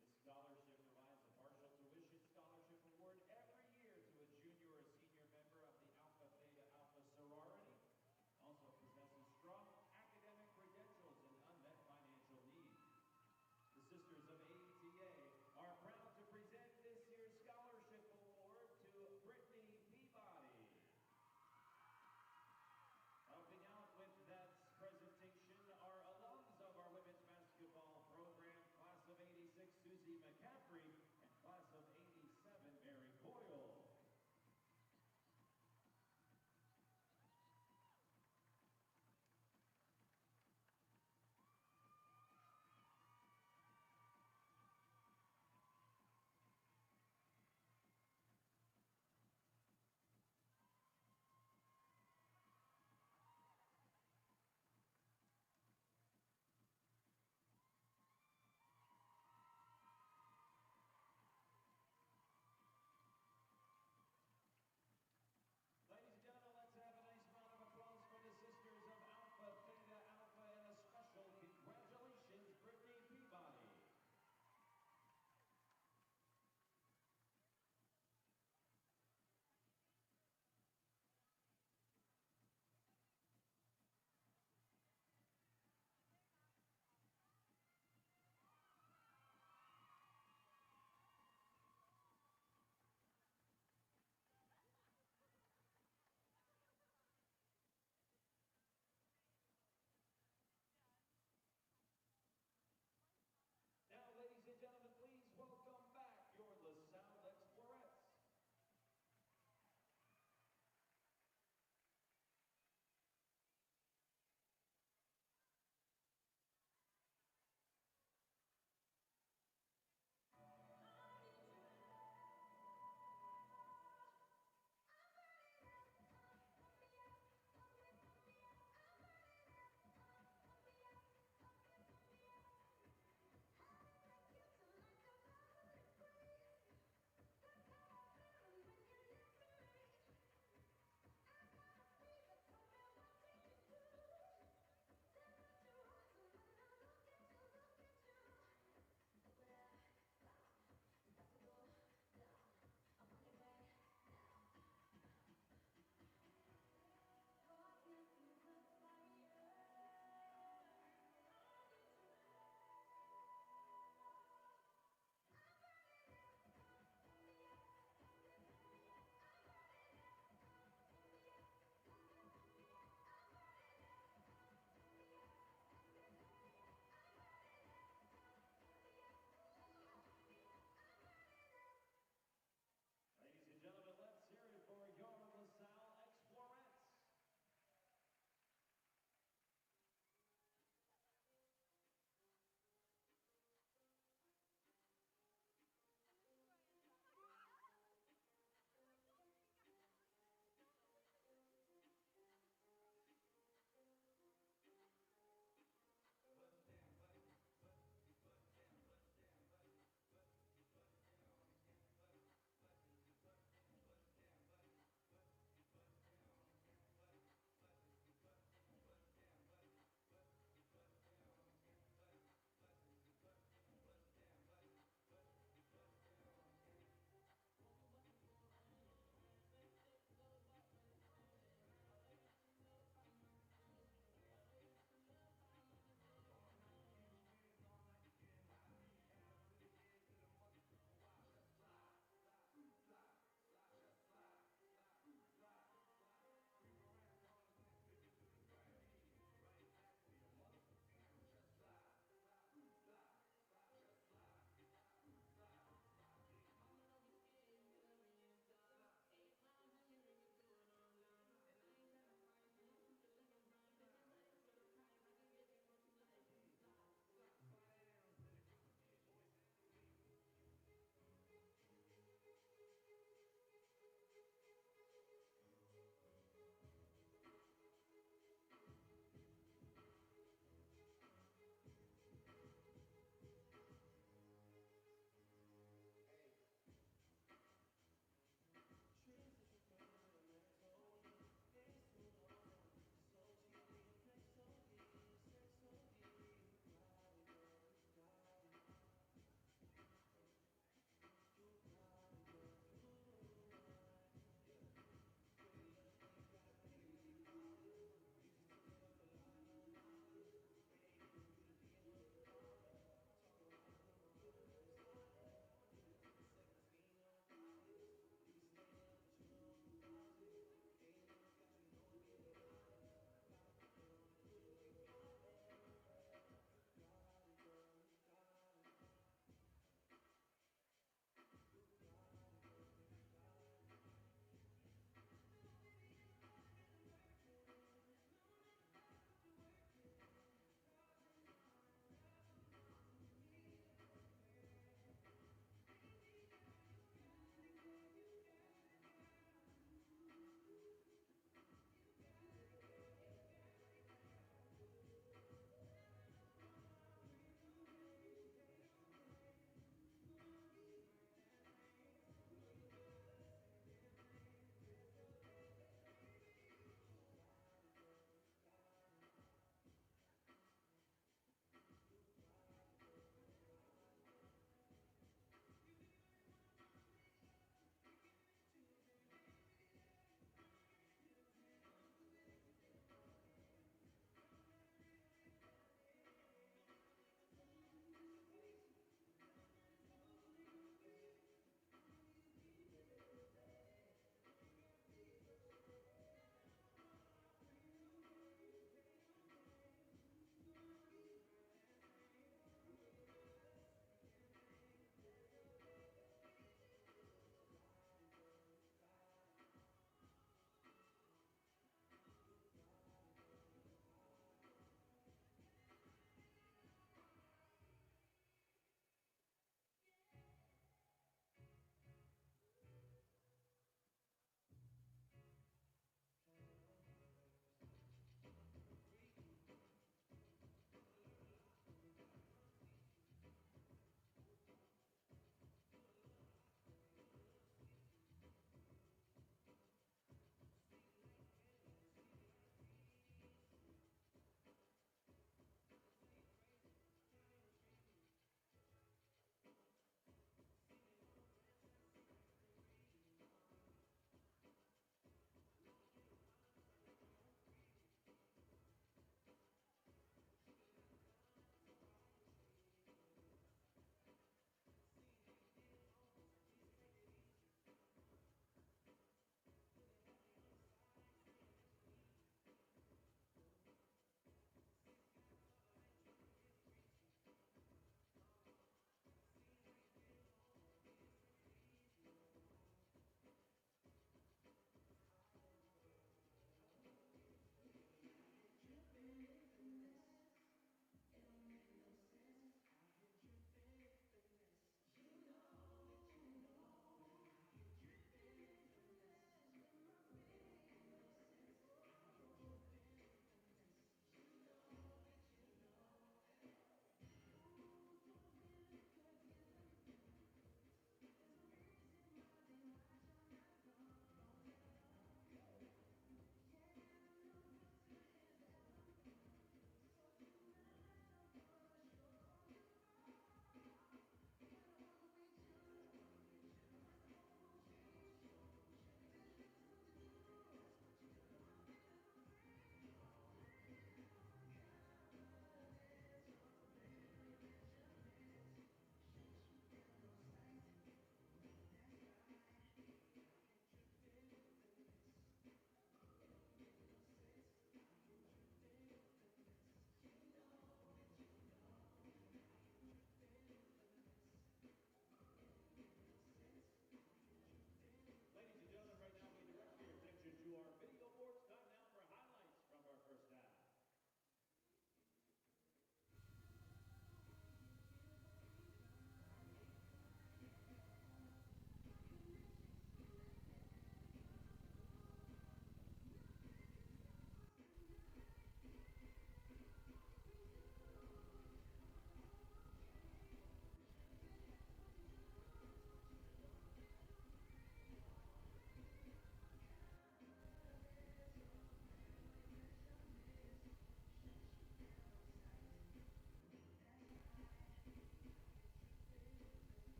[SPEAKER 2] This scholarship provides a partial tuition scholarship award every year to a junior or senior member of the Alpha Beta Alpha sorority. Also possesses strong academic credentials and unmet financial needs. The Sisters of ATA are proud to present this year's scholarship award to Brittany Peabody. Helping out with that presentation are alums of our women's basketball program, class of 86, Susie McCaffrey, and class of 87, Mary Coyle.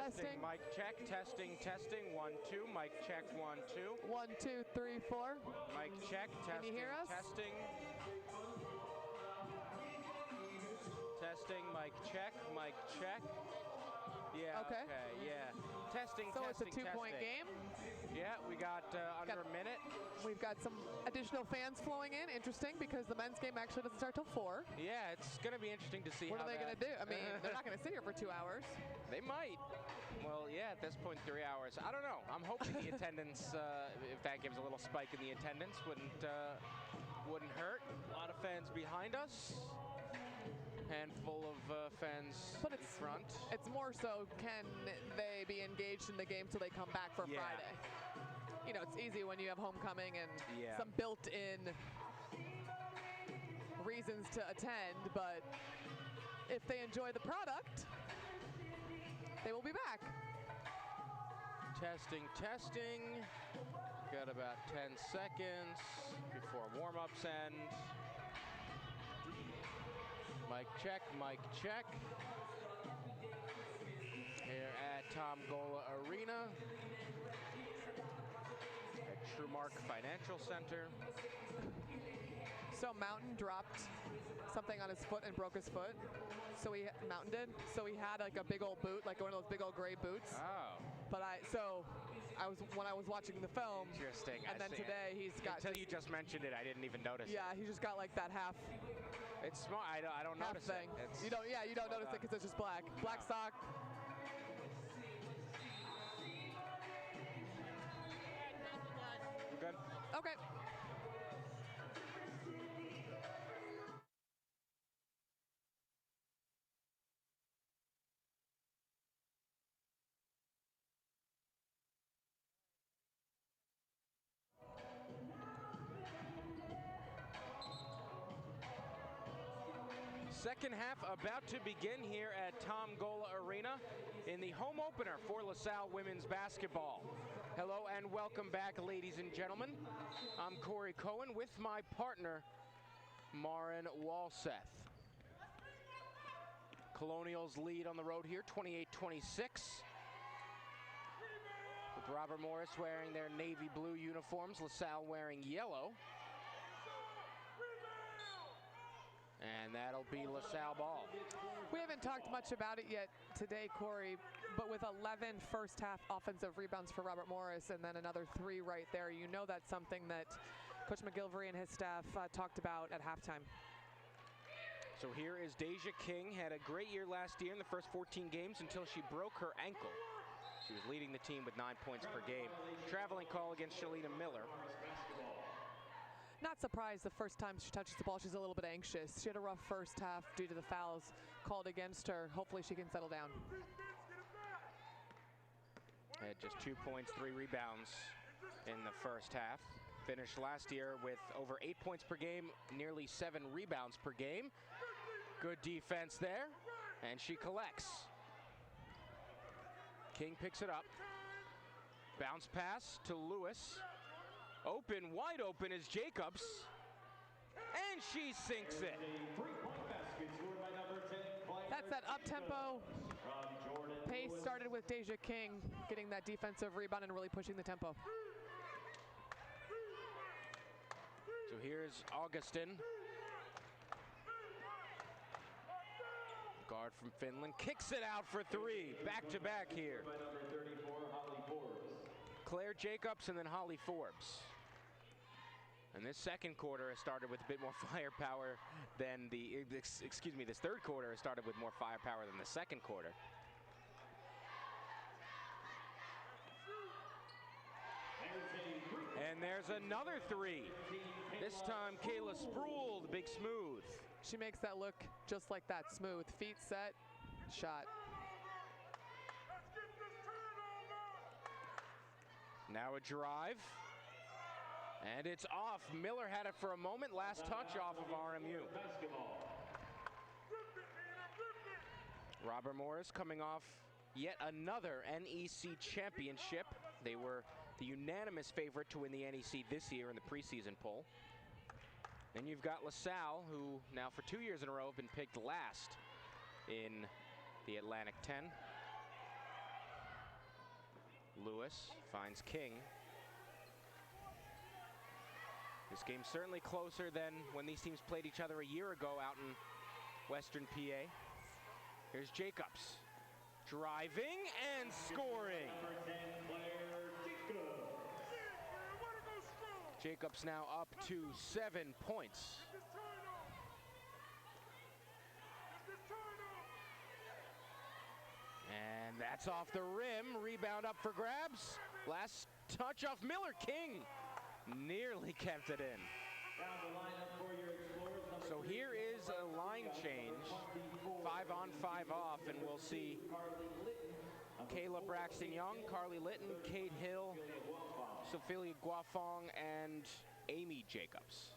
[SPEAKER 3] Testing.
[SPEAKER 1] Mic check. Testing. 1, 2. Mic check. 1, 2.
[SPEAKER 3] 1, 2, 3, 4.
[SPEAKER 1] Mic check. Testing.
[SPEAKER 3] Can you hear us?
[SPEAKER 1] Testing. Testing. Mic check. Mic check. Yeah.
[SPEAKER 3] Okay.
[SPEAKER 1] Yeah. Testing.
[SPEAKER 3] So
[SPEAKER 1] testing,
[SPEAKER 3] it's a 2-point game.
[SPEAKER 1] Yeah, we got under a minute.
[SPEAKER 3] We've got some additional fans flowing in. Interesting, because the men's game actually doesn't start till 4.
[SPEAKER 1] Yeah, it's going to be interesting to see
[SPEAKER 3] What
[SPEAKER 1] how
[SPEAKER 3] are they going to do? I mean, they're not going to sit here for 2 hours.
[SPEAKER 1] They might. Well, yeah, at this point, 3 hours. I don't know. I'm hoping the attendance, if that gives a little spike in the attendance, wouldn't hurt. A lot of fans behind us. Handful of fans in front.
[SPEAKER 3] It's more so, can they be engaged in the game till they come back for Friday? You know, it's easy when you have homecoming and some built-in reasons to attend, but if they enjoy the product, they will be back.
[SPEAKER 1] Testing. Got about 10 seconds before warm-ups end. Mic check. Here at Tom Gola Arena at Trumark Financial Center.
[SPEAKER 3] So Mountain dropped something on his foot and broke his foot. Mountain did. So he had like a big old boot, like one of those big old gray boots.
[SPEAKER 1] Oh.
[SPEAKER 3] But when I was watching the film.
[SPEAKER 1] Interesting.
[SPEAKER 3] And then today he's got.
[SPEAKER 1] Until you just mentioned it, I didn't even notice.
[SPEAKER 3] Yeah, he just got like that half.
[SPEAKER 1] It's small. I don't
[SPEAKER 3] half
[SPEAKER 1] notice
[SPEAKER 3] thing.
[SPEAKER 1] it.
[SPEAKER 3] You don't notice it because it's just black. Black sock.
[SPEAKER 1] We're good.
[SPEAKER 3] Okay.
[SPEAKER 1] Second half about to begin here at Tom Gola Arena in the home opener for LaSalle women's basketball. Hello and welcome back, ladies and gentlemen. I'm Corey Cohen with my partner, Marin Walseth. Colonials lead on the road here, 28-26. With Robert Morris wearing their navy blue uniforms, LaSalle wearing yellow. And that'll be LaSalle ball.
[SPEAKER 3] We haven't talked much about it yet today, Corey, but with 11 first half offensive rebounds for Robert Morris and then another 3 right there, you know that's something that Coach McGilvery and his staff talked about at halftime.
[SPEAKER 1] So here is Deja King. Had a great year last year in the first 14 games until she broke her ankle. She was leading the team with 9 points per game. Traveling call against Shalina Miller.
[SPEAKER 3] Not surprised the first time she touches the ball, she's a little bit anxious. She had a rough first half due to the fouls called against her. Hopefully she can settle down.
[SPEAKER 1] Had just 2 points, 3 rebounds in the first half. Finished last year with over 8 points per game, nearly 7 rebounds per game. Good defense there, and she collects. King picks it up. Bounce pass to Lewis. Open, wide open is Jacobs, and she sinks it.
[SPEAKER 3] That's that up-tempo pace started with Deja King getting that defensive rebound and really pushing the tempo.
[SPEAKER 1] So here's Augustin. Guard from Finland kicks it out for 3. Back-to-back here. Claire Jacobs and then Holly Forbes. And this second quarter has started with a bit more firepower than this third quarter has started with more firepower than the second quarter. And there's another 3. This time Kayla Sproul, the big smooth.
[SPEAKER 3] She makes that look just like that, smooth. Feet set, shot.
[SPEAKER 1] Now a drive. And it's off. Miller had it for a moment. Last touch off of RMU. Robert Morris coming off yet another NEC championship. They were the unanimous favorite to win the NEC this year in the preseason poll. Then you've got LaSalle, who now for 2 years in a row have been picked last in the Atlantic 10. Lewis finds King. This game's certainly closer than when these teams played each other a year ago out in Western PA. Here's Jacobs, driving and scoring. Jacobs now up to 7 points. And that's off the rim. Rebound up for grabs. Last touch off Miller. King nearly kept it in. So here is a line change. 5 on, 5 off, and we'll see Kayla Braxton Young, Carly Litton, Kate Hill, Sophia Guafong, and Amy Jacobs.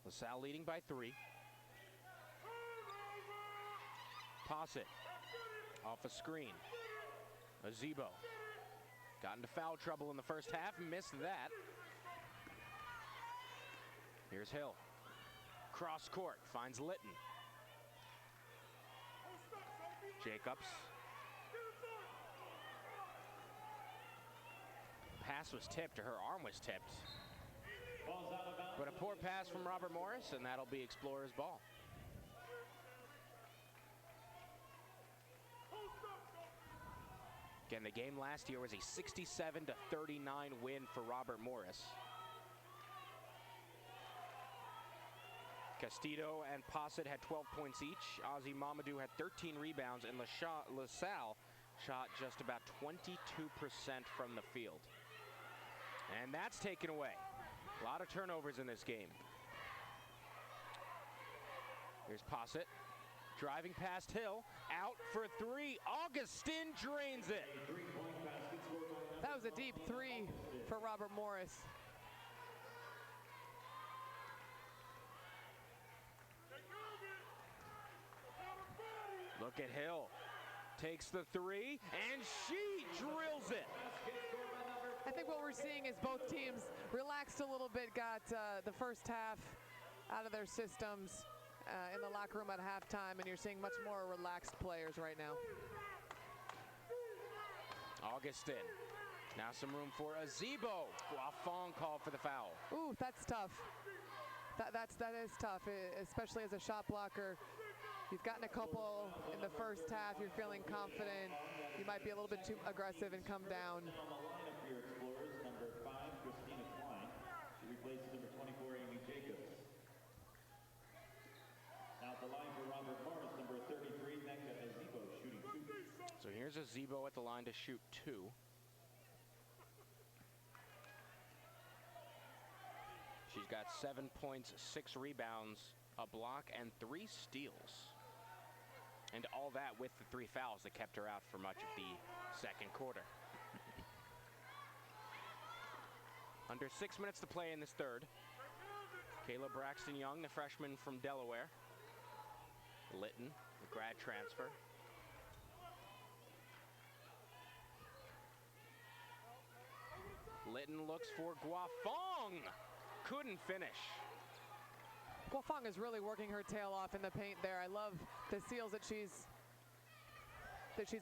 [SPEAKER 1] LaSalle leading by 3. Posset off a screen. Ezigbo got into foul trouble in the first half, missed that. Here's Hill. Cross court, finds Litton. Jacobs. Pass was tipped, or her arm was tipped. But a poor pass from Robert Morris, and that'll be Explorers' ball. Again, the game last year was a 67-39 win for Robert Morris. Castillo and Posset had 12 points each. Ozzy Mamadou had 13 rebounds, and LaSalle shot just about 22% from the field. And that's taken away. A lot of turnovers in this game. Here's Posset. Driving past Hill, out for 3. Augustin drains it.
[SPEAKER 3] That was a deep 3 for Robert Morris.
[SPEAKER 1] Look at Hill. Takes the 3, and she drills it.
[SPEAKER 3] I think what we're seeing is both teams relaxed a little bit, got the first half out of their systems. In the locker room at halftime, and you're seeing much more relaxed players right now.
[SPEAKER 1] Augustin. Now some room for Ezigbo. Guafong called for the foul.
[SPEAKER 3] Ooh, that's tough. That is tough, especially as a shot blocker. You've gotten a couple in the first half. You're feeling confident. You might be a little bit too aggressive and come down.
[SPEAKER 2] Number 5, Christina Klein. She replaces number 24, Amy Jacobs. Now at the line for Robert Morris, number 33, nneka ezigbo, shooting 2.
[SPEAKER 1] So here's Ezigbo at the line to shoot 2. She's got 7 points, 6 rebounds, a block, and 3 steals. And all that with the 3 fouls that kept her out for much of the second quarter. Under 6 minutes to play in this third. Kayla Braxton Young, the freshman from Delaware. Litton, the grad transfer. Litton looks for Guafong. Couldn't finish.
[SPEAKER 3] Guafong is really working her tail off in the paint there. I love the steals that she's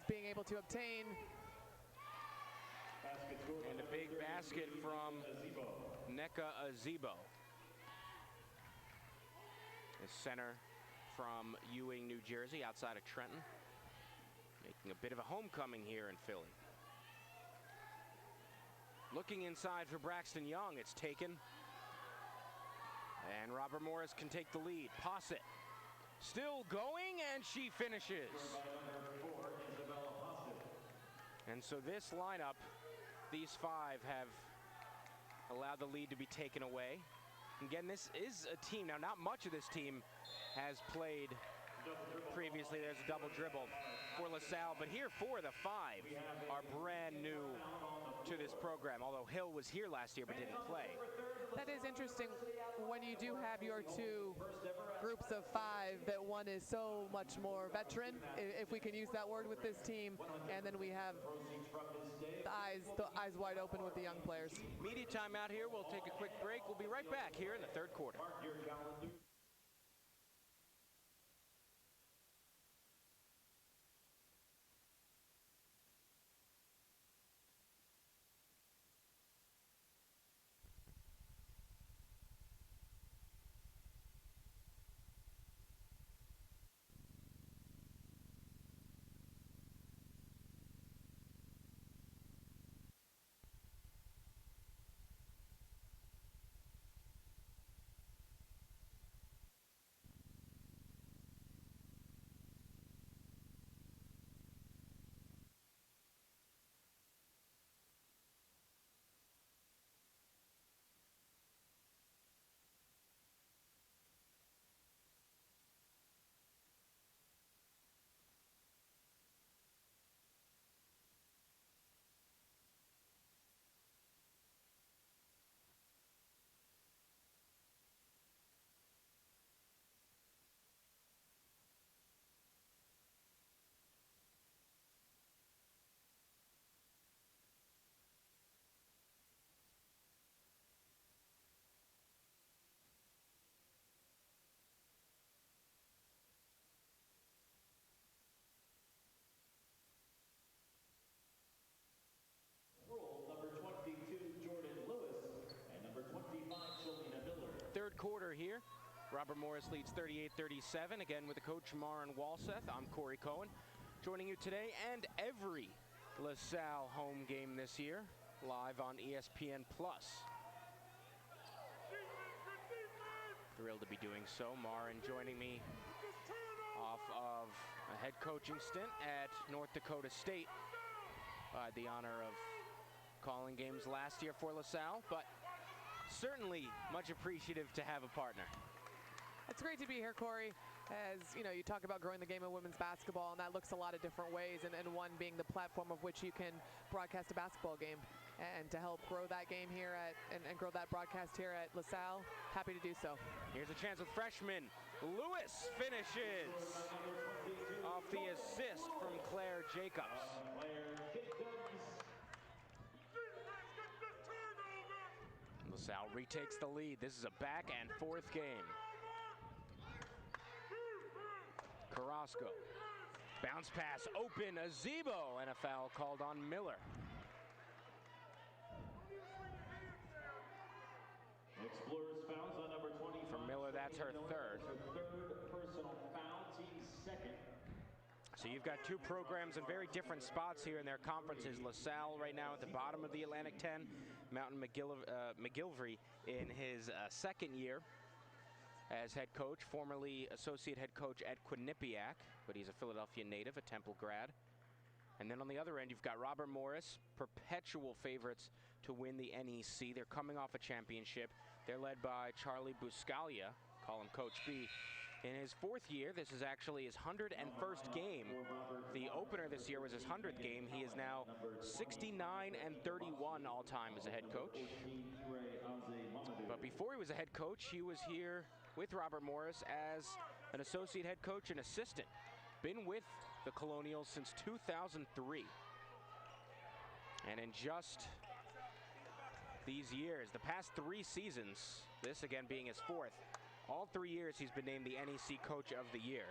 [SPEAKER 3] being able to obtain.
[SPEAKER 1] And a big basket from nneka ezigbo. The center from Ewing, New Jersey, outside of Trenton. Making a bit of a homecoming here in Philly. Looking inside for Braxton Young, it's taken. And Robert Morris can take the lead. Posset still going, and she finishes. And so this lineup, these 5 have allowed the lead to be taken away. Again, this is a team, now not much of this team has played previously. There's a double dribble for LaSalle, but here 4 of the 5 are brand new to this program, although Hill was here last year but didn't play.
[SPEAKER 3] That is interesting when you do have your 2 groups of 5, that one is so much more veteran, if we can use that word with this team, and then we have the eyes wide open with the young players.
[SPEAKER 1] Media time out here. We'll take a quick break. We'll be right back here in the third quarter. Robert Morris leads 38-37, again with the coach Maren Walseth. I'm Corey Cohen, joining you today and every LaSalle home game this year, live on ESPN+. Thrilled to be doing so. Maren joining me off of a head coaching stint at North Dakota State. I had the honor of calling games last year for LaSalle, but certainly much appreciative to have a partner.
[SPEAKER 3] It's great to be here, Corey. As you know, you talk about growing the game of women's basketball, and that looks a lot of different ways, and one being the platform of which you can broadcast a basketball game. And to help grow that game here and grow that broadcast here at LaSalle, happy to do so.
[SPEAKER 1] Here's a chance with freshman Lewis finishes off the assist from Claire Jacobs. LaSalle retakes the lead. This is a back and forth game. Carrasco, bounce pass open, Ezigbo, and a foul called on Miller.
[SPEAKER 2] Explorers fouls on number 25.
[SPEAKER 1] For Miller, that's her third.
[SPEAKER 2] Third personal foul, team second.
[SPEAKER 1] So you've got two programs in very different spots here in their conferences. LaSalle right now at the bottom of the Atlantic 10. Mountain McGilvery in his second year as head coach, formerly associate head coach at Quinnipiac, but he's a Philadelphia native, a Temple grad. And then on the other end, you've got Robert Morris, perpetual favorites to win the NEC. They're coming off a championship. They're led by Charlie Buscaglia, call him Coach B. In his fourth year, this is actually his 101st game. The opener this year was his 100th game. He is now 69-31 all-time as a head coach. But before he was a head coach, he was here with Robert Morris as an associate head coach and assistant. Been with the Colonials since 2003. And in just these years, the past 3 seasons, this again being his fourth, all 3 years he's been named the NEC Coach of the Year.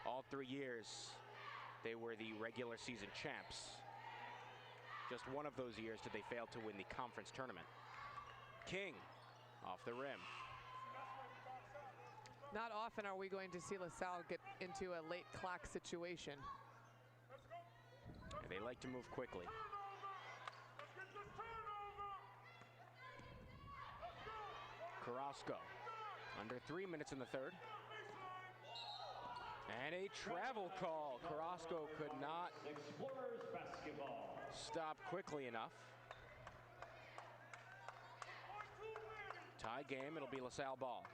[SPEAKER 1] All 3 years they were the regular season champs. Just one of those years did they fail to win the conference tournament. King off the rim.
[SPEAKER 3] Not often are we going to see LaSalle get into a late clock situation.
[SPEAKER 1] And they like to move quickly. Carrasco, under 3 minutes in the third. And a travel call. Carrasco could not stop quickly enough. Tie game, it'll be LaSalle ball.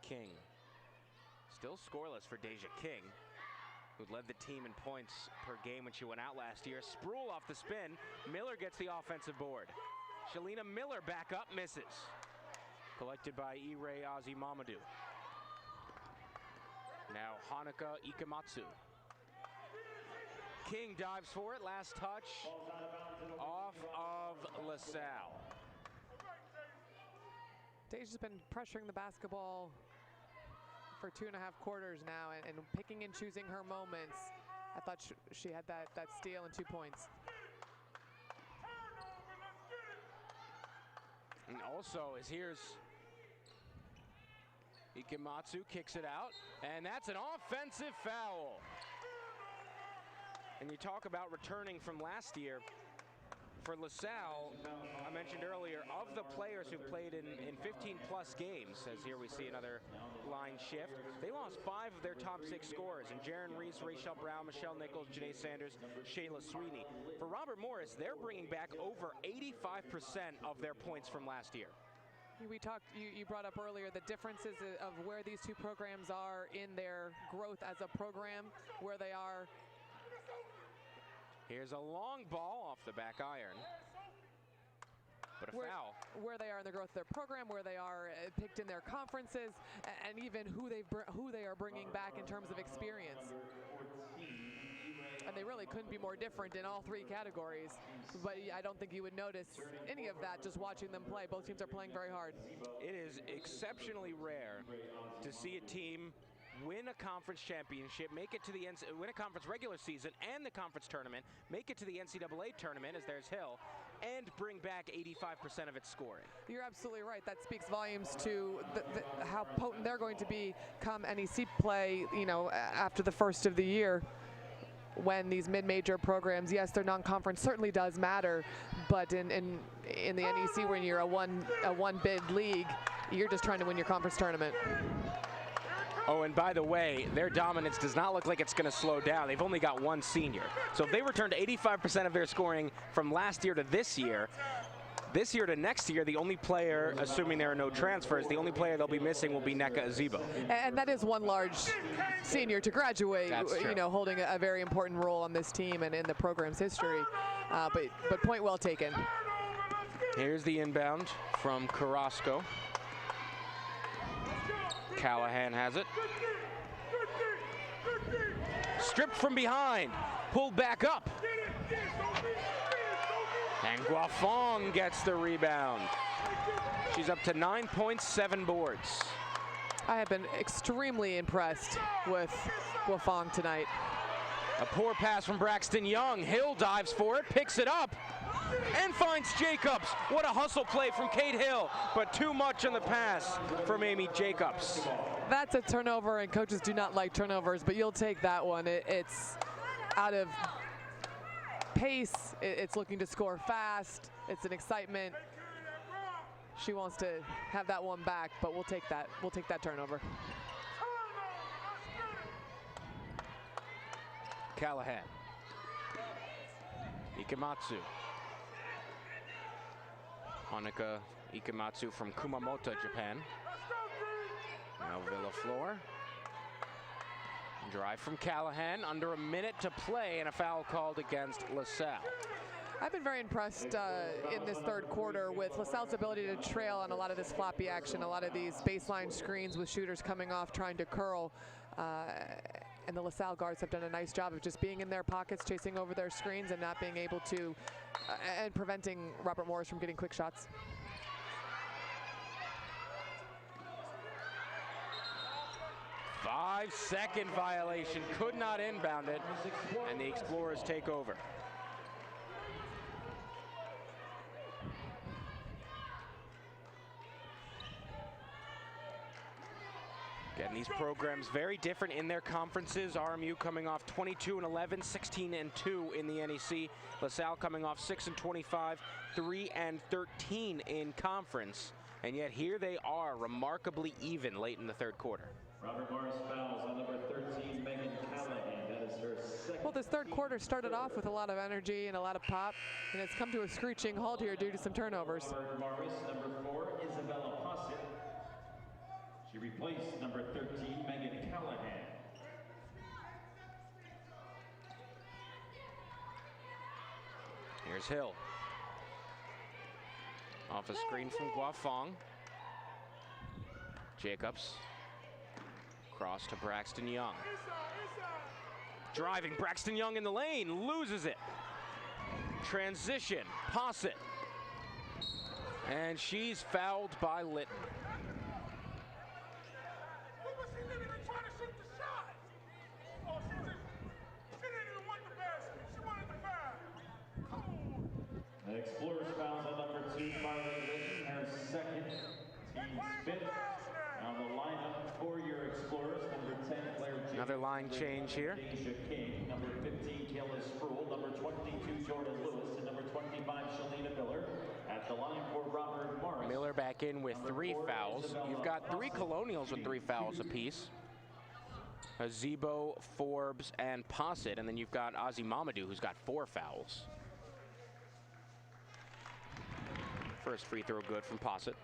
[SPEAKER 1] King, still scoreless for Deja King, who led the team in points per game when she went out last year. Sproul off the spin. Miller gets the offensive board. Shalina Miller back up, misses. Collected by Ire Azimamadou. Now Hanuka Ikematsu. King dives for it, last touch off of LaSalle.
[SPEAKER 3] Deja's been pressuring the basketball for 2.5 quarters now and picking and choosing her moments. I thought she had that steal and 2 points.
[SPEAKER 1] And also, as here's Ikematsu, kicks it out, and that's an offensive foul. And you talk about returning from last year. For LaSalle, I mentioned earlier, of the players who played in 15-plus games, as here we see another line shift, they lost 5 of their top 6 scorers, and Jaren Reese, Rachel Brown, Michelle Nichols, Janae Sanders, Shayla Sweeney. For Robert Morris, they're bringing back over 85% of their points from last year.
[SPEAKER 3] We talked, you brought up earlier the differences of where these two programs are in their growth as a program, where they are.
[SPEAKER 1] Here's a long ball off the back iron, but a foul.
[SPEAKER 3] Where they are in the growth of their program, where they are picked in their conferences, and even who they are bringing back in terms of experience. And they really couldn't be more different in all 3 categories. But I don't think you would notice any of that just watching them play. Both teams are playing very hard.
[SPEAKER 1] It is exceptionally rare to see a team win a conference championship, make it to the win a conference regular season and the conference tournament, make it to the NCAA tournament, as there's Hill, and bring back 85% of its scoring.
[SPEAKER 3] You're absolutely right. That speaks volumes to how potent they're going to be come NEC play, you know, after the first of the year. When these mid-major programs, yes, their non-conference certainly does matter, but in the NEC, when you're a one bid league, you're just trying to win your conference tournament.
[SPEAKER 1] Oh, and by the way, their dominance does not look like it's going to slow down. They've only got one senior. So if they return to 85% of their scoring from last year to this year to next year, the only player, assuming there are no transfers, the only player they'll be missing will be Nneka Ezigbo.
[SPEAKER 3] And that is one large senior to graduate, you know, holding a very important role on this team and in the program's history. But point well taken.
[SPEAKER 1] Here's the inbound from Carrasco. Callahan has it. Stripped from behind, pulled back up. And Guafong gets the rebound. She's up to 9 points, 7 boards.
[SPEAKER 3] I have been extremely impressed with Guafong tonight.
[SPEAKER 1] A poor pass from Braxton Young. Hill dives for it, picks it up, and finds Jacobs. What a hustle play from Kate Hill, but too much on the pass from Amy Jacobs.
[SPEAKER 3] That's a turnover, and coaches do not like turnovers, but you'll take that one. It's out of pace. It's looking to score fast. It's an excitement. She wants to have that one back, but we'll take that. We'll take that turnover.
[SPEAKER 1] Callahan. Ikematsu. Hanuka Ikematsu from Kumamoto, Japan. Now Villaflor. Drive from Callahan, under a minute to play, and a foul called against LaSalle.
[SPEAKER 3] I've been very impressed in this third quarter with LaSalle's ability to trail on a lot of this floppy action, a lot of these baseline screens with shooters coming off trying to curl. And the LaSalle guards have done a nice job of just being in their pockets, chasing over their screens, and not being able to, and preventing Robert Morris from getting quick shots.
[SPEAKER 1] Five-second violation, could not inbound it, and the Explorers take over. Again, these programs very different in their conferences. RMU coming off 22-11, 16-2 in the NEC. LaSalle coming off 6-25, 3-13 in conference. And yet here they are, remarkably even late in the third quarter.
[SPEAKER 2] Robert Morris fouls on number 13, Megan Callahan. That is her second.
[SPEAKER 3] Well, this third quarter started off with a lot of energy and a lot of pop, and it's come to a screeching halt here due to some turnovers.
[SPEAKER 2] Robert Morris, number 4, Isabella Posset. She replaced number 13, Megan Callahan.
[SPEAKER 1] Here's Hill. Off a screen from Guafong. Jacobs. Cross to Braxton Young. Driving, Braxton Young in the lane, loses it. Transition, Posset. And she's fouled by Litton.
[SPEAKER 2] The Explorers fouls on number 2, Marley Litton, her second, team fifth. On the lineup for your Explorers, number 10, Claire Jacobs.
[SPEAKER 1] Another line change here.
[SPEAKER 2] Deja King, number 15, Kayla Sproul, number 22, Jordan Lewis, and number 25, Shalina Miller. At the line for Robert Morris.
[SPEAKER 1] Miller back in with 3 fouls. You've got 3 Colonials with 3 fouls apiece. Ezigbo, Forbes, and Posset, and then you've got Ozzy Mamadou, who's got 4 fouls. First free throw good from Posset.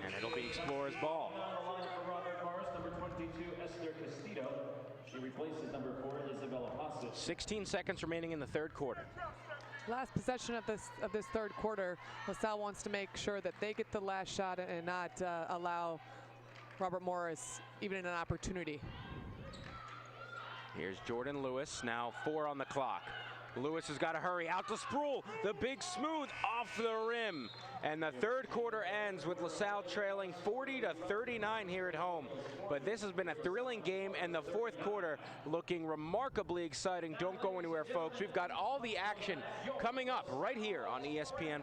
[SPEAKER 1] And it'll be Explorers ball.
[SPEAKER 2] On the line for Robert Morris, number 22, Esther Castillo. She replaces number 4, Isabella Posset.
[SPEAKER 1] 16 seconds remaining in the third quarter.
[SPEAKER 3] Last possession of this third quarter, LaSalle wants to make sure that they get the last shot and not allow Robert Morris even an opportunity.
[SPEAKER 1] Here's Jordan Lewis, now 4 on the clock. Lewis has got to hurry out to Sproul. The big smooth off the rim. And the third quarter ends with LaSalle trailing 40-39 here at home. But this has been a thrilling game, and the fourth quarter looking remarkably exciting. Don't go anywhere, folks. We've got all the action coming up right here on ESPN+.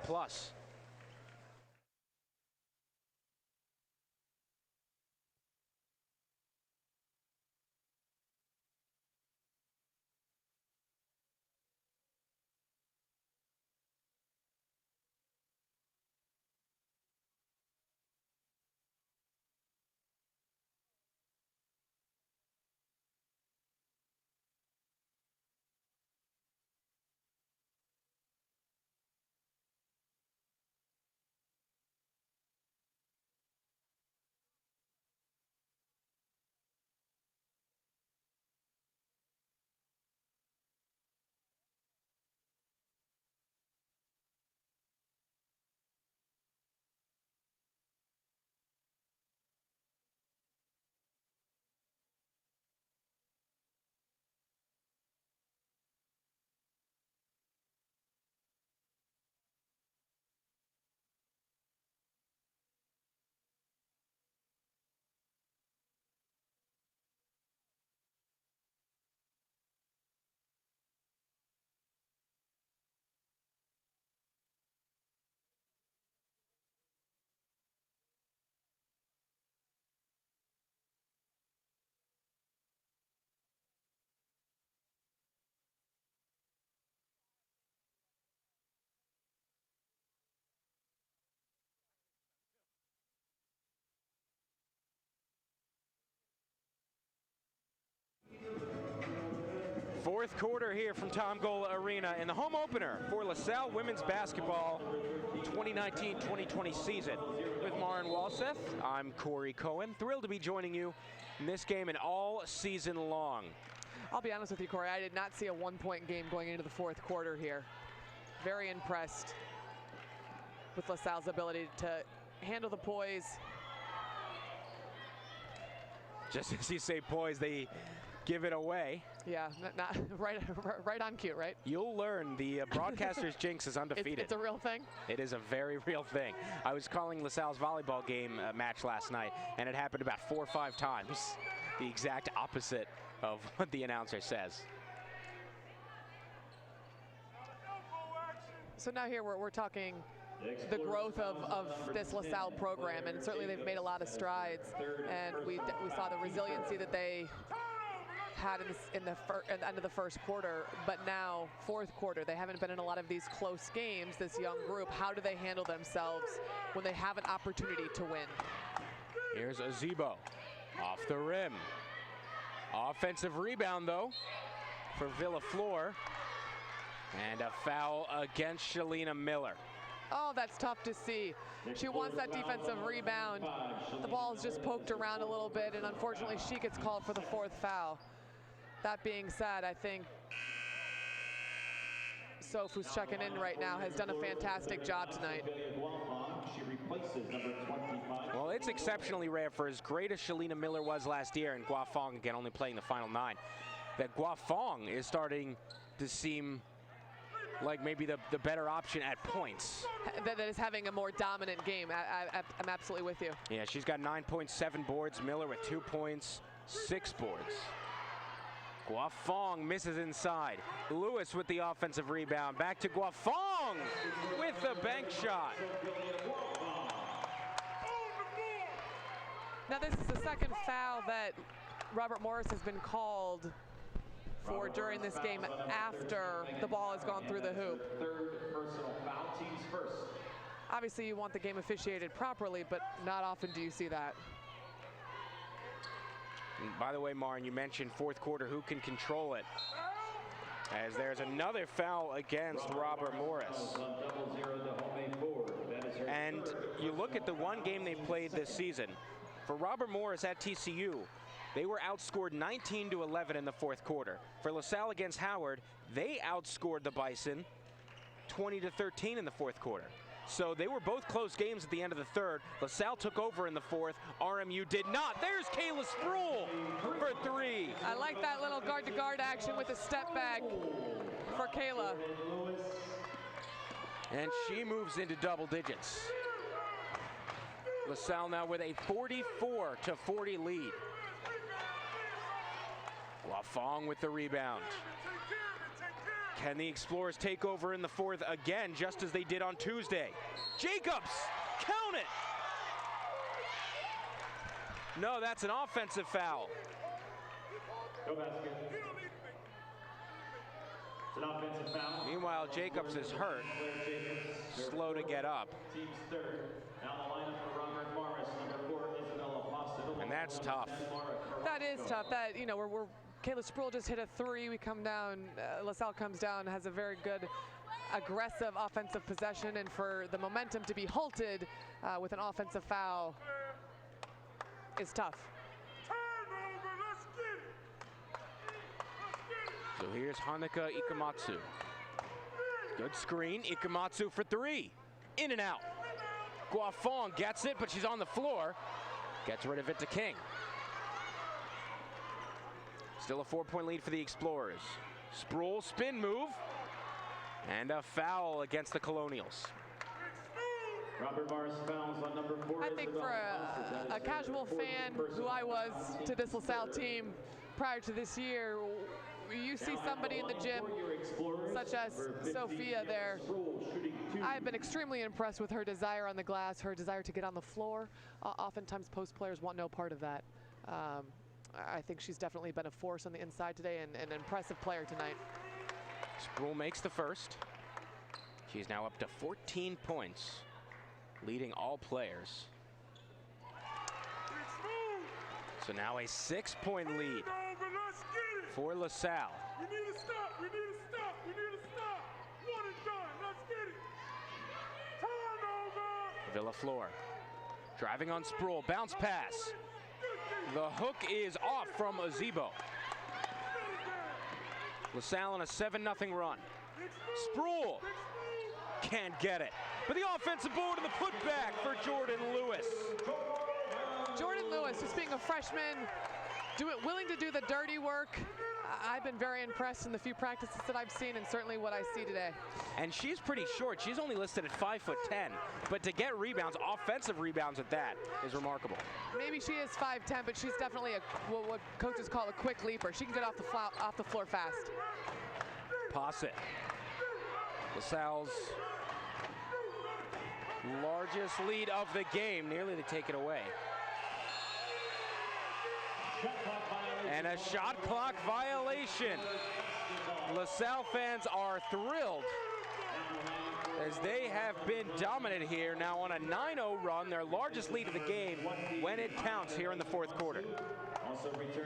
[SPEAKER 1] Fourth quarter here from Tom Gola Arena in the home opener for LaSalle women's basketball 2019-2020 season. With Maren Walseth, I'm Corey Cohen. Thrilled to be joining you in this game and all season long.
[SPEAKER 3] I'll be honest with you, Corey, I did not see a one-point game going into the fourth quarter here. Very impressed with LaSalle's ability to handle the poise.
[SPEAKER 1] Just as you say poise, they give it away.
[SPEAKER 3] Yeah, not right on cue, right?
[SPEAKER 1] You'll learn the broadcaster's jinx is undefeated.
[SPEAKER 3] It's a real thing?
[SPEAKER 1] It is a very real thing. I was calling LaSalle's volleyball game match last night, and it happened about 4 or 5 times. The exact opposite of what the announcer says.
[SPEAKER 3] So now here we're talking the growth of this LaSalle program, and certainly they've made a lot of strides, and we saw the resiliency that they had in the end of the first quarter, but now fourth quarter, they haven't been in a lot of these close games, this young group. How do they handle themselves when they have an opportunity to win?
[SPEAKER 1] Here's Ezigbo off the rim. Offensive rebound though for Villaflor, and a foul against Shalina Miller.
[SPEAKER 3] Oh, that's tough to see. She wants that defensive rebound. The ball is just poked around a little bit, and unfortunately she gets called for the fourth foul. That being said, I think Soph, who's checking in right now, has done a fantastic job tonight.
[SPEAKER 1] Well, it's exceptionally rare for as great as Shalina Miller was last year, and Guafong again only playing the final 9, that Guafong is starting to seem like maybe the better option at points.
[SPEAKER 3] That is having a more dominant game. I'm absolutely with you.
[SPEAKER 1] Yeah, she's got 9.7 boards. Miller with 2 points, 6 boards. Guafong misses inside. Lewis with the offensive rebound. Back to Guafong with the bank shot.
[SPEAKER 3] Now this is the second foul that Robert Morris has been called for during this game after the ball has gone through the hoop.
[SPEAKER 2] Third personal foul, teams first.
[SPEAKER 3] Obviously you want the game officiated properly, but not often do you see that.
[SPEAKER 1] And by the way, Maren, you mentioned fourth quarter, who can control it? As there's another foul against Robert Morris. And you look at the one game they played this season. For Robert Morris at TCU, they were outscored 19-11 in the fourth quarter. For LaSalle against Howard, they outscored the Bison 20-13 in the fourth quarter. So they were both close games at the end of the third. LaSalle took over in the fourth. RMU did not. There's Kayla Sproul for 3.
[SPEAKER 3] I like that little guard-to-guard action with a step back for Kayla.
[SPEAKER 1] And she moves into double digits. LaSalle now with a 44-40 lead. Guafong with the rebound. Can the Explorers take over in the fourth again, just as they did on Tuesday? Jacobs, count it! No, that's an offensive foul.
[SPEAKER 2] Go basket. It's an offensive foul.
[SPEAKER 1] Meanwhile, Jacobs is hurt, slow to get up.
[SPEAKER 2] Team's third. Now the lineup for Robert Morris, number 4, Isabella Possible.
[SPEAKER 1] And that's tough.
[SPEAKER 3] That is tough. That, you know, we're Kayla Sproul just hit a 3. We come down, LaSalle comes down, has a very good aggressive offensive possession, and for the momentum to be halted with an offensive foul is tough.
[SPEAKER 1] So here's Haneka Ikematsu. Good screen, Ikematsu for 3. In and out. Guafong gets it, but she's on the floor. Gets rid of it to King. Still a 4-point lead for the Explorers. Sproul spin move. And a foul against the Colonials.
[SPEAKER 2] Robert Morris fouls on number 4.
[SPEAKER 3] I think for a casual fan who I was to this LaSalle team prior to this year, you see somebody in the gym such as Sophia there. I've been extremely impressed with her desire on the glass, her desire to get on the floor. Oftentimes post players want no part of that. I think she's definitely been a force on the inside today and an impressive player tonight.
[SPEAKER 1] Sproul makes the first. She's now up to 14 points, leading all players. So now a 6-point lead for LaSalle.
[SPEAKER 4] We need to stop. We need to stop. We need to stop. One and done. Let's get it. Turnover.
[SPEAKER 1] Villaflor driving on Sproul. Bounce pass. The hook is off from Ezigbo. LaSalle on a 7-0 run. Sproul can't get it. But the offensive board and the putback for Jordan Lewis.
[SPEAKER 3] Jordan Lewis, just being a freshman, willing to do the dirty work. I've been very impressed in the few practices that I've seen, and certainly what I see today.
[SPEAKER 1] And she's pretty short. She's only listed at 5'10", but to get rebounds, offensive rebounds at that, is remarkable. Maybe
[SPEAKER 3] she is 5'10", but she's definitely what coaches call a quick leaper. She can get off the floor fast.
[SPEAKER 1] Posset. LaSalle's largest lead of the game. Nearly to take it away. And a shot clock violation. LaSalle fans are thrilled as they have been dominant here now on a 9-0 run, their largest lead of the game when it counts here in the fourth quarter.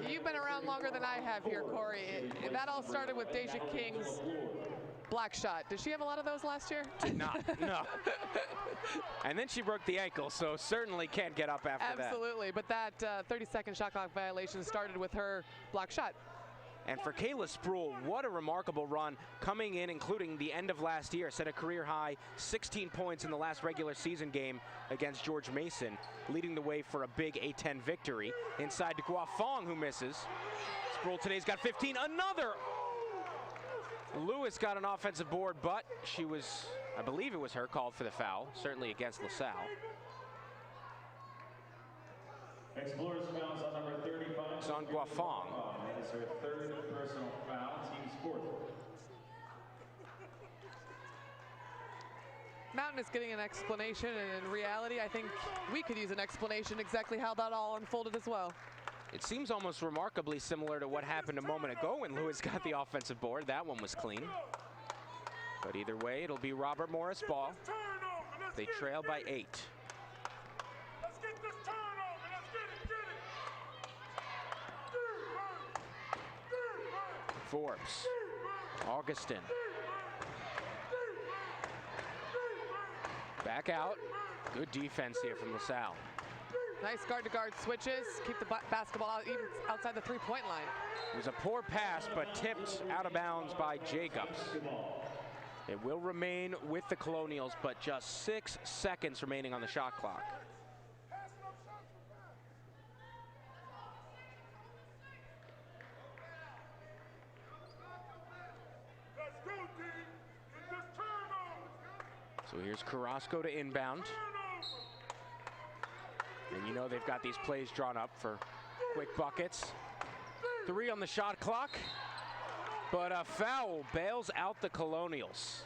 [SPEAKER 3] You've been around longer than I have here, Corey. That all started with Deja King's black shot. Did she have a lot of those last year?
[SPEAKER 1] Did not, no. And then she broke the ankle, so certainly can't get up after that.
[SPEAKER 3] Absolutely, but that 30-second shot clock violation started with her block shot.
[SPEAKER 1] And for Kayla Sproul, what a remarkable run coming in, including the end of last year. Set a career high 16 points in the last regular season game against George Mason, leading the way for a big A-10 victory. Inside to Guafong, who misses. Sproul today's got 15, another. Lewis got an offensive board, but she was, I believe it was her, called for the foul, certainly against LaSalle.
[SPEAKER 2] Explorers fouls on number 35.
[SPEAKER 1] It's on Guafong.
[SPEAKER 2] That is her third personal foul, team's fourth.
[SPEAKER 3] Mountain is getting an explanation, and in reality, I think we could use an explanation exactly how that all unfolded as well.
[SPEAKER 1] It seems almost remarkably similar to what happened a moment ago when Lewis got the offensive board. That one was clean. But either way, it'll be Robert Morris ball. They trail by 8.
[SPEAKER 4] Let's get this turnover. Let's get it.
[SPEAKER 1] Forbes. Augustin. Back out. Good defense here from LaSalle.
[SPEAKER 3] Nice guard-to-guard switches. Keep the basketball out, even outside the three-point line.
[SPEAKER 1] It was a poor pass, but tipped out of bounds by Jacobs. It will remain with the Colonials, but just 6 seconds remaining on the shot clock.
[SPEAKER 4] Let's go,
[SPEAKER 1] So here's Carrasco to inbound. And you know they've got these plays drawn up for quick buckets. 3 on the shot clock, but a foul bails out the Colonials.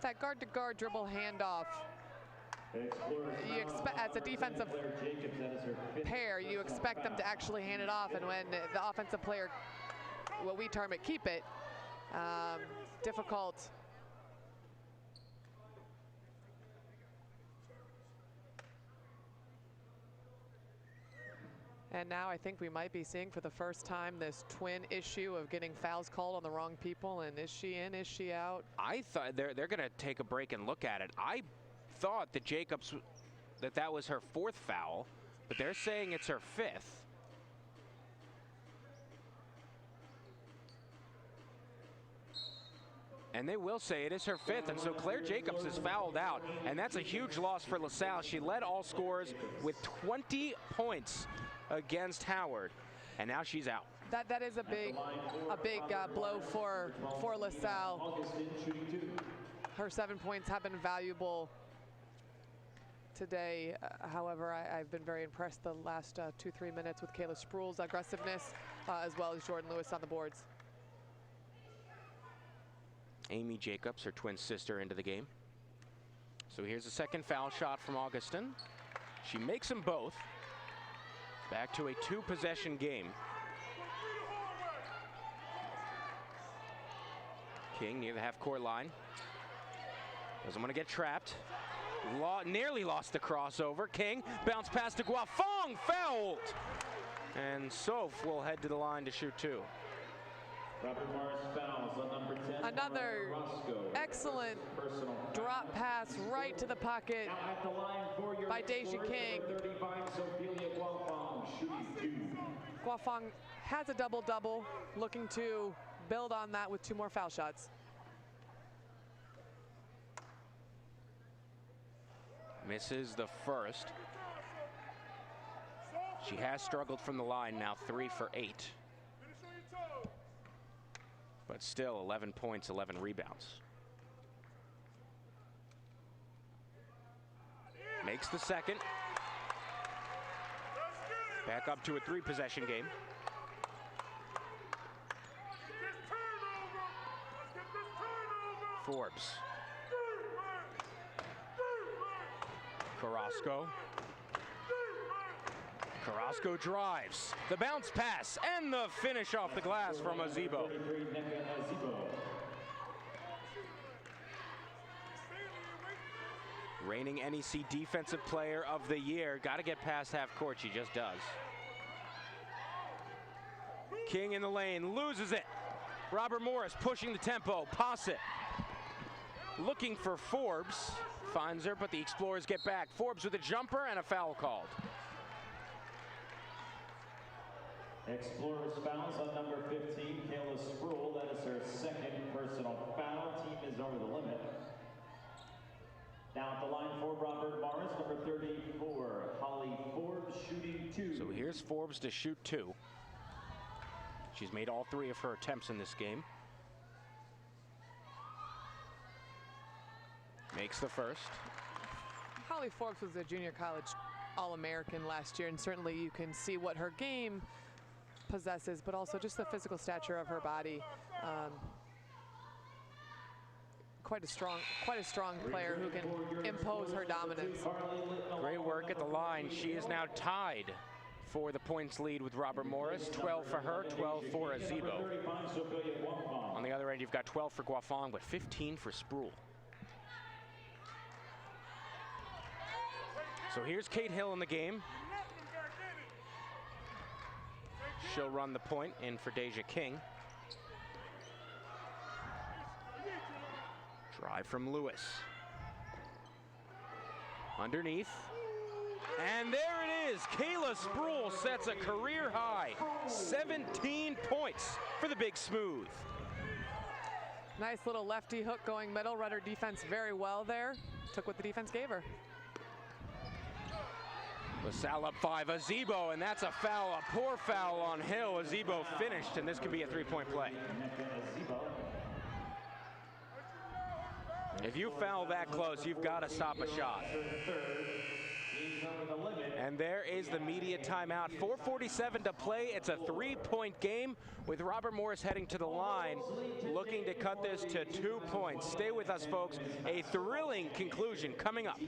[SPEAKER 3] That guard-to-guard dribble handoff. You expect, as a defensive pair, you expect them to actually hand it off, and when the offensive player, what we term it, keep it, difficult. And now I think we might be seeing for the first time this twin issue of getting fouls called on the wrong people, and is she in, is she out?
[SPEAKER 1] I thought they're going to take a break and look at it. I thought that Jacobs, that was her 4th foul, but they're saying it's her 5th. And they will say it is her 5th, and so Claire Jacobs is fouled out, and that's a huge loss for LaSalle. She led all scorers with 20 points against Howard, and now she's out.
[SPEAKER 3] That is a big blow for LaSalle. Her 7 points have been valuable today. However, I've been very impressed the last 2-3 minutes with Kayla Spruill's aggressiveness, as well as Jordan Lewis on the boards.
[SPEAKER 1] Amy Jacobs, her twin sister, into the game. So here's a second foul shot from Augustin. She makes them both. Back to a 2-possession game. King near the half-court line. Doesn't want to get trapped. Nearly lost the crossover. King bounce pass to Guafong, fouled. And Soph will head to the line to shoot 2.
[SPEAKER 3] Another excellent drop pass right to the pocket by Deja King. Guafong has a double-double, looking to build on that with 2 more foul shots.
[SPEAKER 1] Misses the first. She has struggled from the line, now 3 for 8. But still 11 points, 11 rebounds. Makes the second. Back up to a 3-possession game. Forbes. Carrasco. Carrasco drives. The bounce pass and the finish off the glass from Ezigbo. Reigning NEC Defensive Player of the Year. Got to get past half court. She just does. King in the lane. Loses it. Robert Morris pushing the tempo. Pass it. Looking for Forbes. Finds her, but the Explorers get back. Forbes with a jumper and a foul called.
[SPEAKER 2] Explorers fouls on number 15, Kayla Spruill. That is her 2nd personal foul. Team is over the limit. Now at the line for Robert Morris, number 34, Holly Forbes, shooting 2.
[SPEAKER 1] So here's Forbes to shoot 2. She's made all 3 of her attempts in this game. Makes the first.
[SPEAKER 3] Holly Forbes was a junior college All-American last year, and certainly you can see what her game possesses, but also just the physical stature of her body. Quite a strong player who can impose her dominance.
[SPEAKER 1] Great work at the line. She is now tied for the points lead with Robert Morris. 12 for her, 12 for Ezigbo. On the other end, you've got 12 for Guafong, but 15 for Spruill. So here's Kate Hill in the game. She'll run the point in for Deja King. Drive from Lewis. Underneath. And there it is. Kayla Spruill sets a career high. 17 points for the Big Smooth.
[SPEAKER 3] Nice little lefty hook going middle. Read her defense very well there. Took what the defense gave her.
[SPEAKER 1] LaSalle up 5. Ezigbo, and that's a foul, a poor foul on Hill. Ezigbo finished, and this could be a 3-point play. If you foul that close, you've got to stop a shot. And there is the media timeout. 4:47 to play. It's a 3-point game with Robert Morris heading to the line, looking to cut this to 2 points. Stay with us, folks. A thrilling conclusion coming up.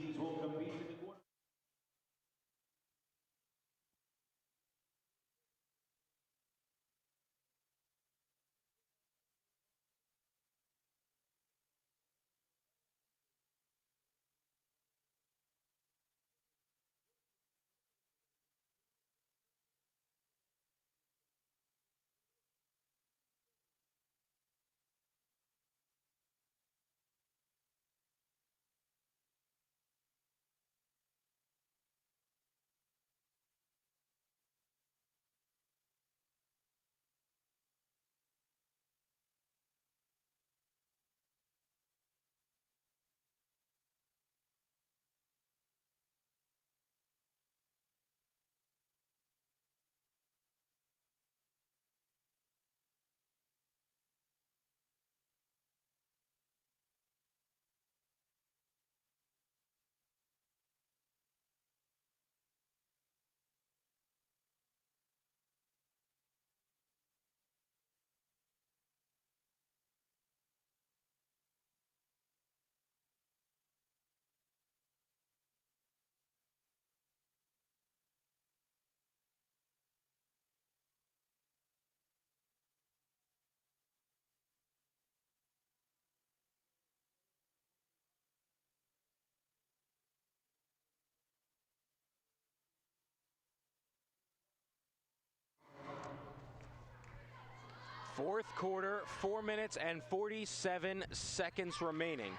[SPEAKER 1] Fourth quarter, 4 minutes and 47 seconds remaining.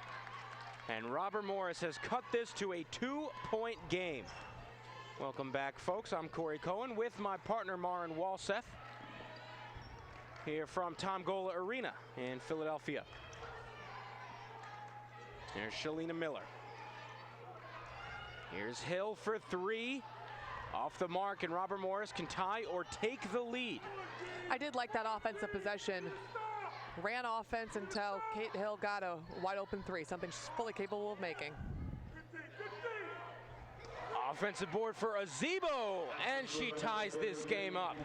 [SPEAKER 1] And Robert Morris has cut this to a 2-point game. Welcome back, folks. I'm Corey Cohen with my partner, Marin Walseth, here from Tom Gola Arena in Philadelphia. There's Shalina Miller. Here's Hill for 3. Off the mark, and Robert Morris can tie or take the lead.
[SPEAKER 3] I did like that offensive possession. Ran offense until Kate Hill got a wide open 3, something she's fully capable of making.
[SPEAKER 1] Offensive board for Ezigbo, and she ties this game up.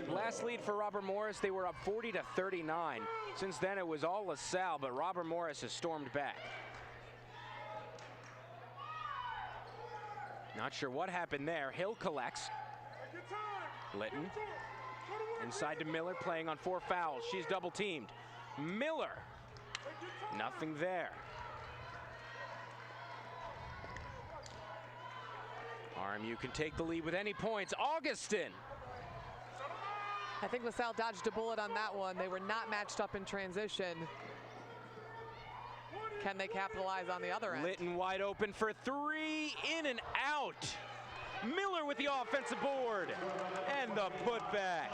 [SPEAKER 1] Last lead for Robert Morris, they were up 40-39. Since then, it was all LaSalle, but Robert Morris has stormed back. Not sure what happened there. Hill collects. Litton. Inside to Miller, playing on 4 fouls. She's double teamed. Miller. Nothing there. RMU can take the lead with any points. Augustin.
[SPEAKER 3] I think LaSalle dodged a bullet on that one. They were not matched up in transition. Can they capitalize on the other end?
[SPEAKER 1] Litton wide open for 3, in and out. Miller with the offensive board and the putback.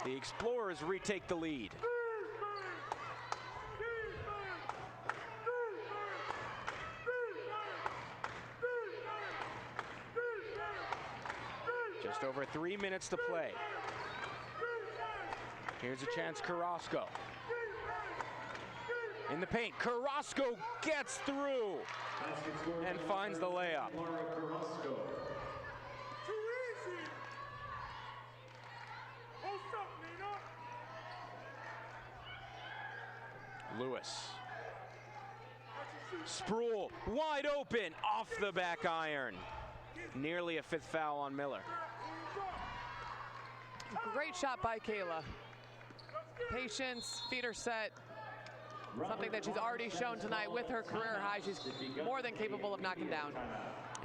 [SPEAKER 1] The Explorers retake the lead. Just over 3 minutes to play. Here's a chance, Carrasco. In the paint, Carrasco gets through and finds the layup. Lewis. Sproul, wide open, off the back iron. Nearly a 5th foul on Miller.
[SPEAKER 3] Great shot by Kayla. Patience, feet are set. Something that she's already shown tonight with her career high. She's more than capable of knocking down.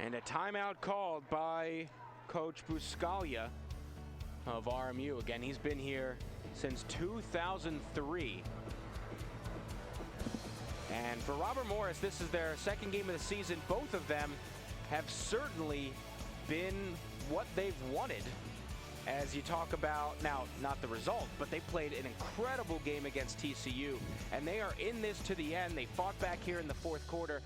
[SPEAKER 1] And a timeout called by Coach Buscaglia of RMU. Again, he's been here since 2003. And for Robert Morris, this is their 2nd game of the season. Both of them have certainly been what they've wanted. As you talk about, now, not the result, but they played an incredible game against TCU, and they are in this to the end. They fought back here in the 4th quarter,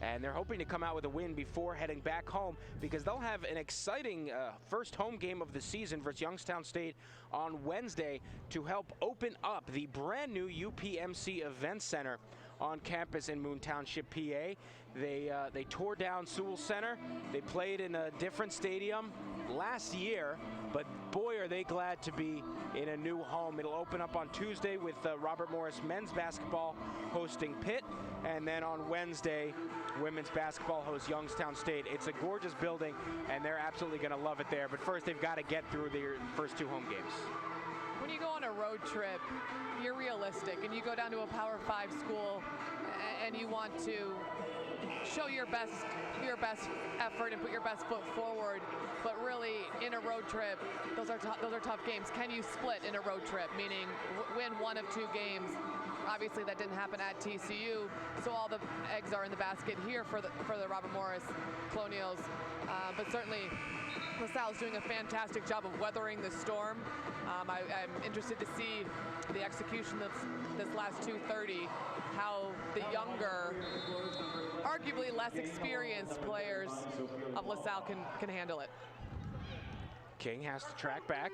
[SPEAKER 1] And they're hoping to come out with a win before heading back home because they'll have an exciting first home game of the season versus Youngstown State on Wednesday to help open up the brand new UPMC Event Center on campus in Moon Township, PA. They tore down Sewell Center. They played in a different stadium last year, but boy, are they glad to be in a new home. It'll open up on Tuesday with Robert Morris men's basketball hosting Pitt, and then on Wednesday, women's basketball hosts Youngstown State. It's a gorgeous building, and they're absolutely going to love it there. But first, they've got to get through their first 2 home games.
[SPEAKER 3] When you go on a road trip, you're realistic, and you go down to a Power 5 school, and you want to show your best effort and put your best foot forward. But really, in a road trip, those are tough games. Can you split in a road trip? Meaning win 1 of 2 games. Obviously, that didn't happen at TCU, so all the eggs are in the basket here for the Robert Morris Colonials. But certainly, LaSalle's doing a fantastic job of weathering the storm. I'm interested to see the execution of this last 2:30, how the younger, arguably less experienced players of LaSalle can handle it.
[SPEAKER 1] King has to track back.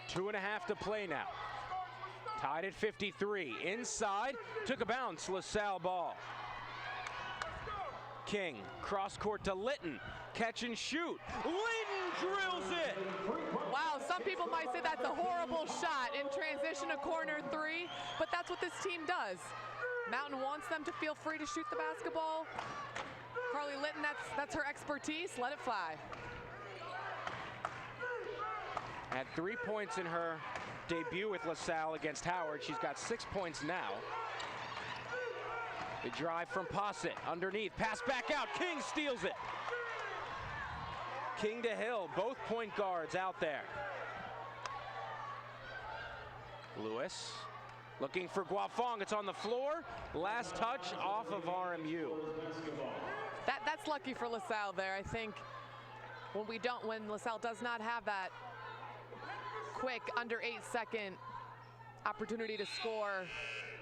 [SPEAKER 1] 2.5 to play now. Tied at 53. Inside, took a bounce, LaSalle ball. King, cross court to Litton. Catch and shoot. Litton drills it.
[SPEAKER 3] Wow, some people might say that's a horrible shot in transition to corner 3, but that's what this team does. Mountain wants them to feel free to shoot the basketball. Carly Litton, that's her expertise. Let it fly.
[SPEAKER 1] Had 3 points in her debut with LaSalle against Howard. She's got 6 points now. The drive from Posset, underneath, pass back out, King steals it. King to Hill, both point guards out there. Lewis looking for Guafong, it's on the floor. Last touch off of RMU.
[SPEAKER 3] That's lucky for LaSalle there. I think when LaSalle does not have that quick under 8-second opportunity to score,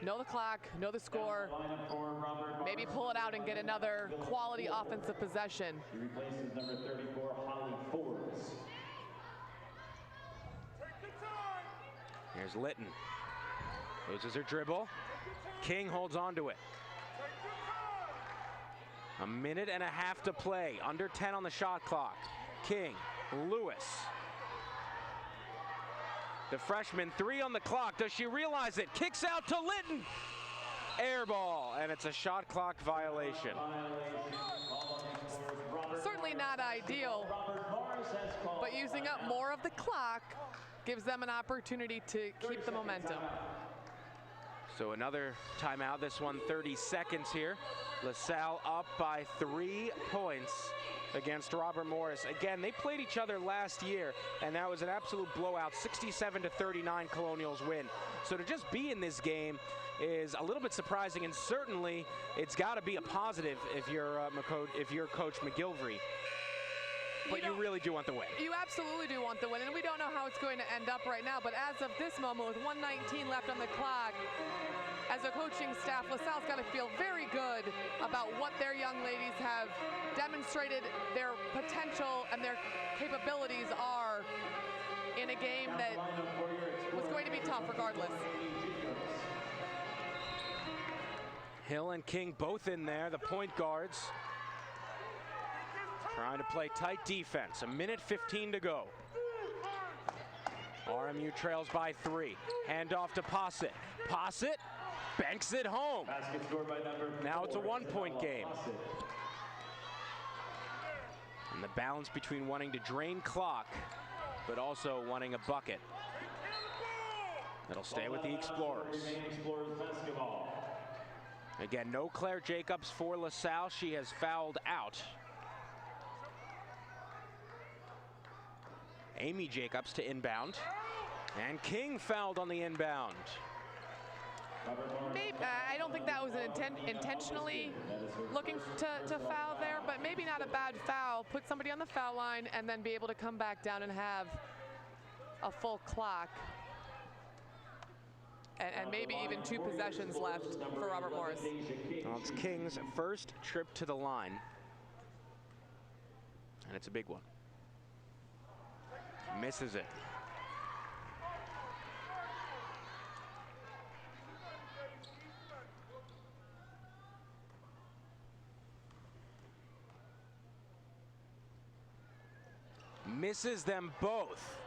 [SPEAKER 3] know the clock, know the score, maybe pull it out and get another quality offensive possession.
[SPEAKER 2] She replaces number 34, Holly Forbes.
[SPEAKER 1] Here's Litton. Loses her dribble. King holds on to it. 1.5 minutes to play. Under 10 on the shot clock. King, Lewis. The freshman, 3 on the clock. Does she realize it? Kicks out to Litton. Air ball, and it's a shot clock violation.
[SPEAKER 3] Certainly not ideal, but using up more of the clock gives them an opportunity to keep the momentum.
[SPEAKER 1] So another timeout, this one 30 seconds here. LaSalle up by 3 points against Robert Morris. Again, they played each other last year, and that was an absolute blowout, 67-39 Colonials win. So to just be in this game is a little bit surprising, and certainly it's got to be a positive if you're Coach McGilvery. But you really do want the win.
[SPEAKER 3] You absolutely do want the win, and we don't know how it's going to end up right now, but as of this moment, with 1:19 left on the clock, as a coaching staff, LaSalle's got to feel very good about what their young ladies have demonstrated their potential and their capabilities are in a game that was going to be tough regardless.
[SPEAKER 1] Hill and King both in there, the point guards. Trying to play tight defense. 1:15 to go. RMU trails by 3. Handoff to Posset. Posset banks it home. Now it's a 1-point game. And the balance between wanting to drain clock, but also wanting a bucket. It'll stay with the Explorers. Again, no Claire Jacobs for LaSalle. She has fouled out. Amy Jacobs to inbound. And King fouled on the inbound.
[SPEAKER 3] Maybe, I don't think that was intentionally looking to foul there, but maybe not a bad foul. Put somebody on the foul line and then be able to come back down and have a full clock. And maybe even 2 possessions left for Robert Morris.
[SPEAKER 1] Well, it's King's first trip to the line, and it's a big one. Misses it. Misses them both.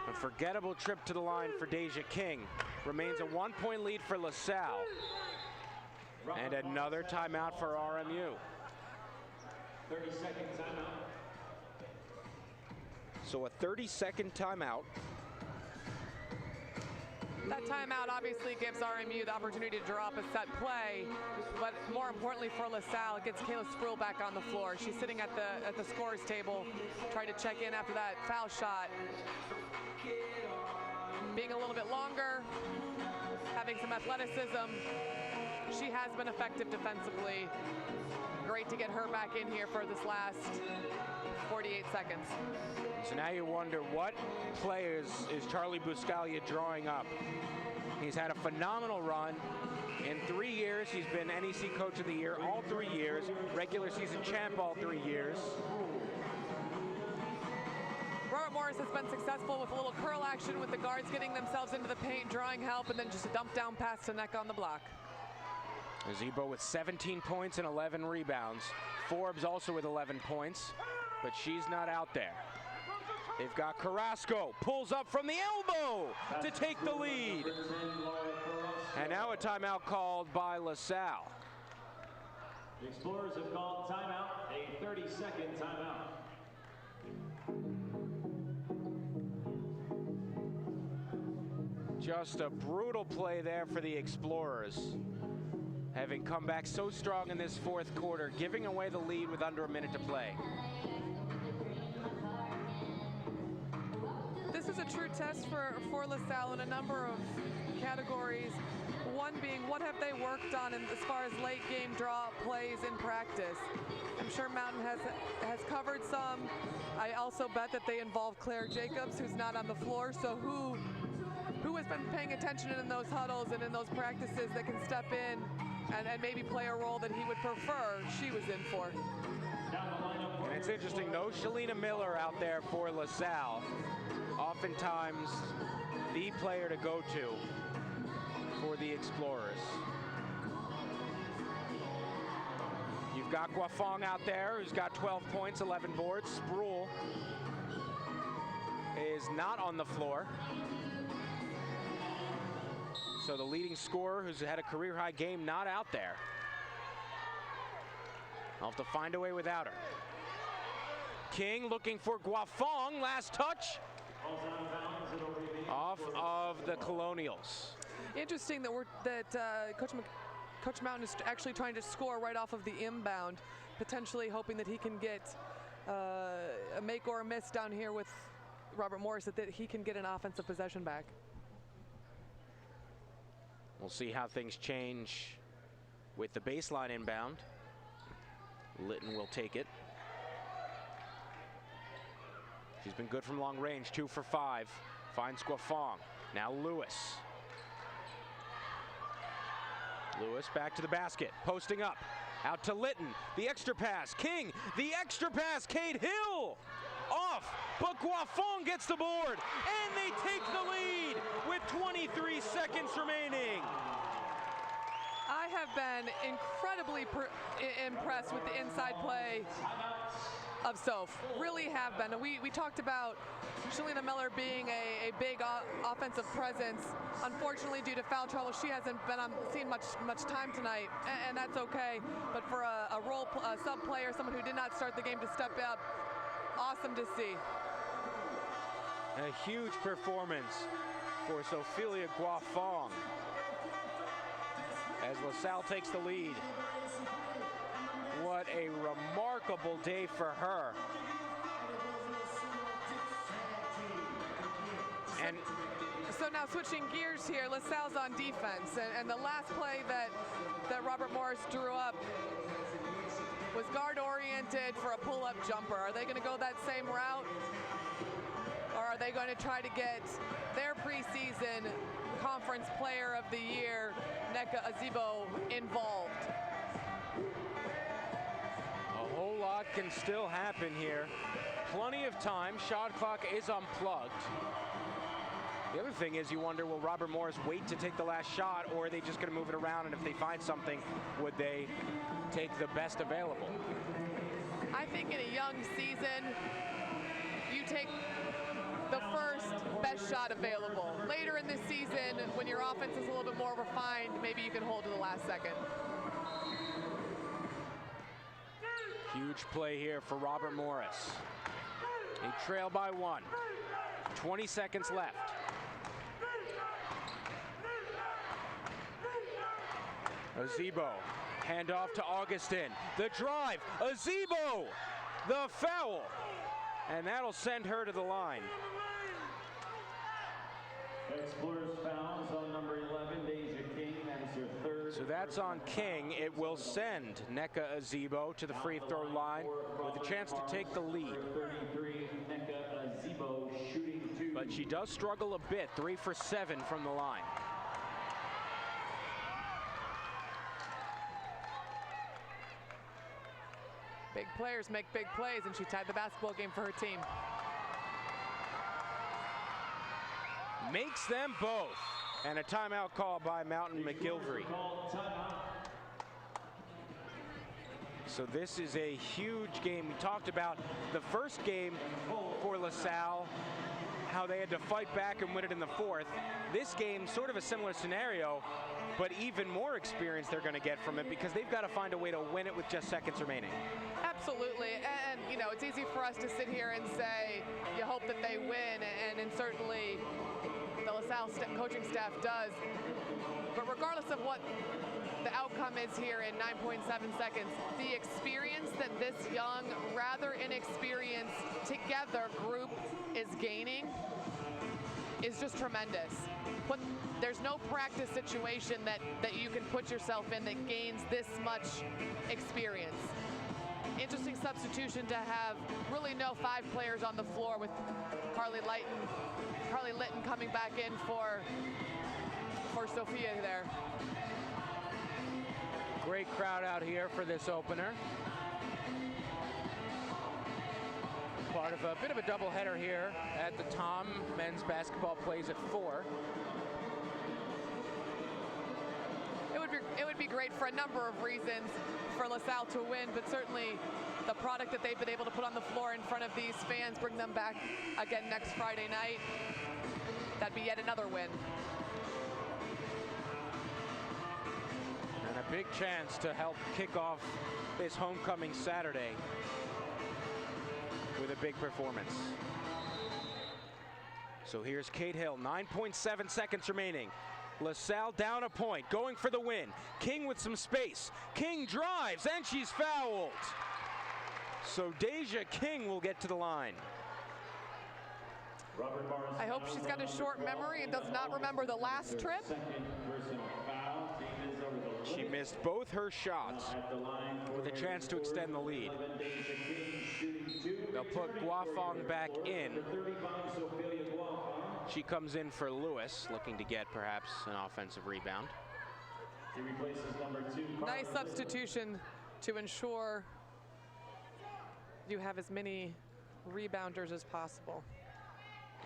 [SPEAKER 1] A forgettable trip to the line for Deja King. Remains a 1-point lead for LaSalle. And another timeout for RMU.
[SPEAKER 2] 30-second timeout.
[SPEAKER 1] So a 30-second timeout.
[SPEAKER 3] That timeout obviously gives RMU the opportunity to draw up a set play, but more importantly for LaSalle, it gets Kayla Spruill back on the floor. She's sitting at the scorer's table, trying to check in after that foul shot. Being a little bit longer, having some athleticism, she has been effective defensively. Great to get her back in here for this last 48 seconds.
[SPEAKER 1] So now you wonder what players is Charlie Buscaglia drawing up. He's had a phenomenal run. In 3 years, he's been NEC Coach of the Year all 3 years, regular season champ all 3 years.
[SPEAKER 3] Robert Morris has been successful with a little curl action with the guards getting themselves into the paint, drawing help, and then just a dump down pass to nneka on the block.
[SPEAKER 1] Ezigbo with 17 points and 11 rebounds. Forbes also with 11 points, but she's not out there. They've got Carrasco, pulls up from the elbow to take the lead. And now a timeout called by LaSalle.
[SPEAKER 2] The Explorers have called timeout, a 30-second timeout.
[SPEAKER 1] Just a brutal play there for the Explorers. Having come back so strong in this fourth quarter, giving away the lead with under a minute to play.
[SPEAKER 3] This is a true test for LaSalle in a number of categories. One being, what have they worked on as far as late game draw plays in practice? I'm sure Mountain has covered some. I also bet that they involve Claire Jacobs, who's not on the floor, so who has been paying attention in those huddles and in those practices that can step in and maybe play a role that he would prefer she was in for.
[SPEAKER 1] And it's interesting, no Shalina Miller out there for LaSalle. Oftentimes the player to go to for the Explorers. You've got Guafong out there, who's got 12 points, 11 boards. Spruill is not on the floor. So the leading scorer, who's had a career-high game, not out there. I'll have to find a way without her. King looking for Guafong, last touch. Off of the Colonials.
[SPEAKER 3] Interesting that Coach Mountain is actually trying to score right off of the inbound, potentially hoping that he can get a make or a miss down here with Robert Morris, that he can get an offensive possession back.
[SPEAKER 1] We'll see how things change with the baseline inbound. Litton will take it. She's been good from long range, 2 for 5. Finds Guafong. Now Lewis. Lewis back to the basket, posting up. Out to Litton, the extra pass. King, the extra pass. Cade Hill off, but Guafong gets the board, and they take the lead with 23 seconds remaining.
[SPEAKER 3] I have been incredibly impressed with the inside play of Soph. Really have been. And we talked about Shalina Miller being a big offensive presence. Unfortunately, due to foul trouble, she hasn't been seen much time tonight, and that's okay. But for a sub player, someone who did not start the game to step up, awesome to see.
[SPEAKER 1] A huge performance for Sophelia Guafong as LaSalle takes the lead. What a remarkable day for her. And
[SPEAKER 3] so now switching gears here, LaSalle's on defense, and the last play that Robert Morris drew up was guard oriented for a pull-up jumper. Are they going to go that same route? Or are they going to try to get their preseason Conference Player of the Year, Nneka Ezigbo, involved.
[SPEAKER 1] A whole lot can still happen here. Plenty of time. Shot clock is unplugged. The other thing is, you wonder, will Robert Morris wait to take the last shot, or are they just going to move it around, and if they find something, would they take the best available?
[SPEAKER 3] I think in a young season, you take the first best shot available. Later in the season, when your offense is a little bit more refined, maybe you can hold to the last second.
[SPEAKER 1] Huge play here for Robert Morris. They trail by 1. 20 seconds left. Ezigbo, handoff to Augustin. The drive, Ezigbo, the foul, and that'll send her to the line.
[SPEAKER 2] Explorers fouls on number 11, Deja King. That is her third.
[SPEAKER 1] So that's on King. It will send Nneka Ezigbo to the free throw line with a chance to take the lead.
[SPEAKER 2] 33, Nneka Ezigbo shooting 2.
[SPEAKER 1] But she does struggle a bit, 3 for 7 from the line.
[SPEAKER 3] Big players make big plays, and she tied the basketball game for her team.
[SPEAKER 1] Makes them both. And a timeout call by Mountain McGilvery. So this is a huge game. We talked about the first game for LaSalle, how they had to fight back and win it in the 4th. This game, sort of a similar scenario, but even more experience they're going to get from it because they've got to find a way to win it with just seconds remaining.
[SPEAKER 3] Absolutely, and you know, it's easy for us to sit here and say you hope that they win, and certainly the LaSalle coaching staff does. But regardless of what the outcome is here in 9.7 seconds, the experience that this young, rather inexperienced together group is gaining is just tremendous. But there's no practice situation that you can put yourself in that gains this much experience. Interesting substitution to have really no 5 players on the floor with Carly Litton coming back in for Sophia there.
[SPEAKER 1] Great crowd out here for this opener. Part of a bit of a doubleheader here at the Tom. Men's basketball plays at 4.
[SPEAKER 3] It would be great for a number of reasons for LaSalle to win, but certainly the product that they've been able to put on the floor in front of these fans, bring them back again next Friday night. That'd be yet another win.
[SPEAKER 1] And a big chance to help kick off this homecoming Saturday with a big performance. So here's Kate Hill, 9.7 seconds remaining. LaSalle down a point, going for the win. King with some space. King drives, and she's fouled. So Deja King will get to the line.
[SPEAKER 3] I hope she's got a short memory and does not remember the last trip.
[SPEAKER 1] She missed both her shots with a chance to extend the lead. They'll put Guafong back in. She comes in for Lewis, looking to get perhaps an offensive rebound.
[SPEAKER 3] Nice substitution to ensure you have as many rebounders as possible.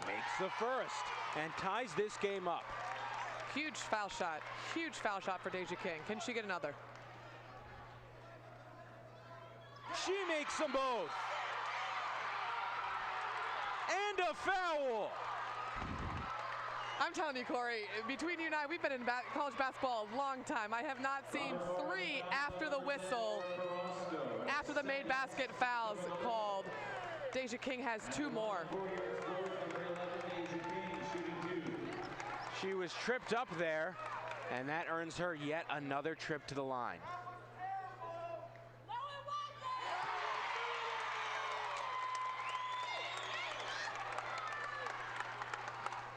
[SPEAKER 1] Makes the first and ties this game up.
[SPEAKER 3] Huge foul shot for Deja King. Can she get another?
[SPEAKER 1] She makes them both. And a foul.
[SPEAKER 3] I'm telling you, Corey, between you and I, we've been in college basketball a long time. I have not seen 3 after the whistle, after the made basket fouls called. Deja King has 2 more.
[SPEAKER 1] She was tripped up there, and that earns her yet another trip to the line.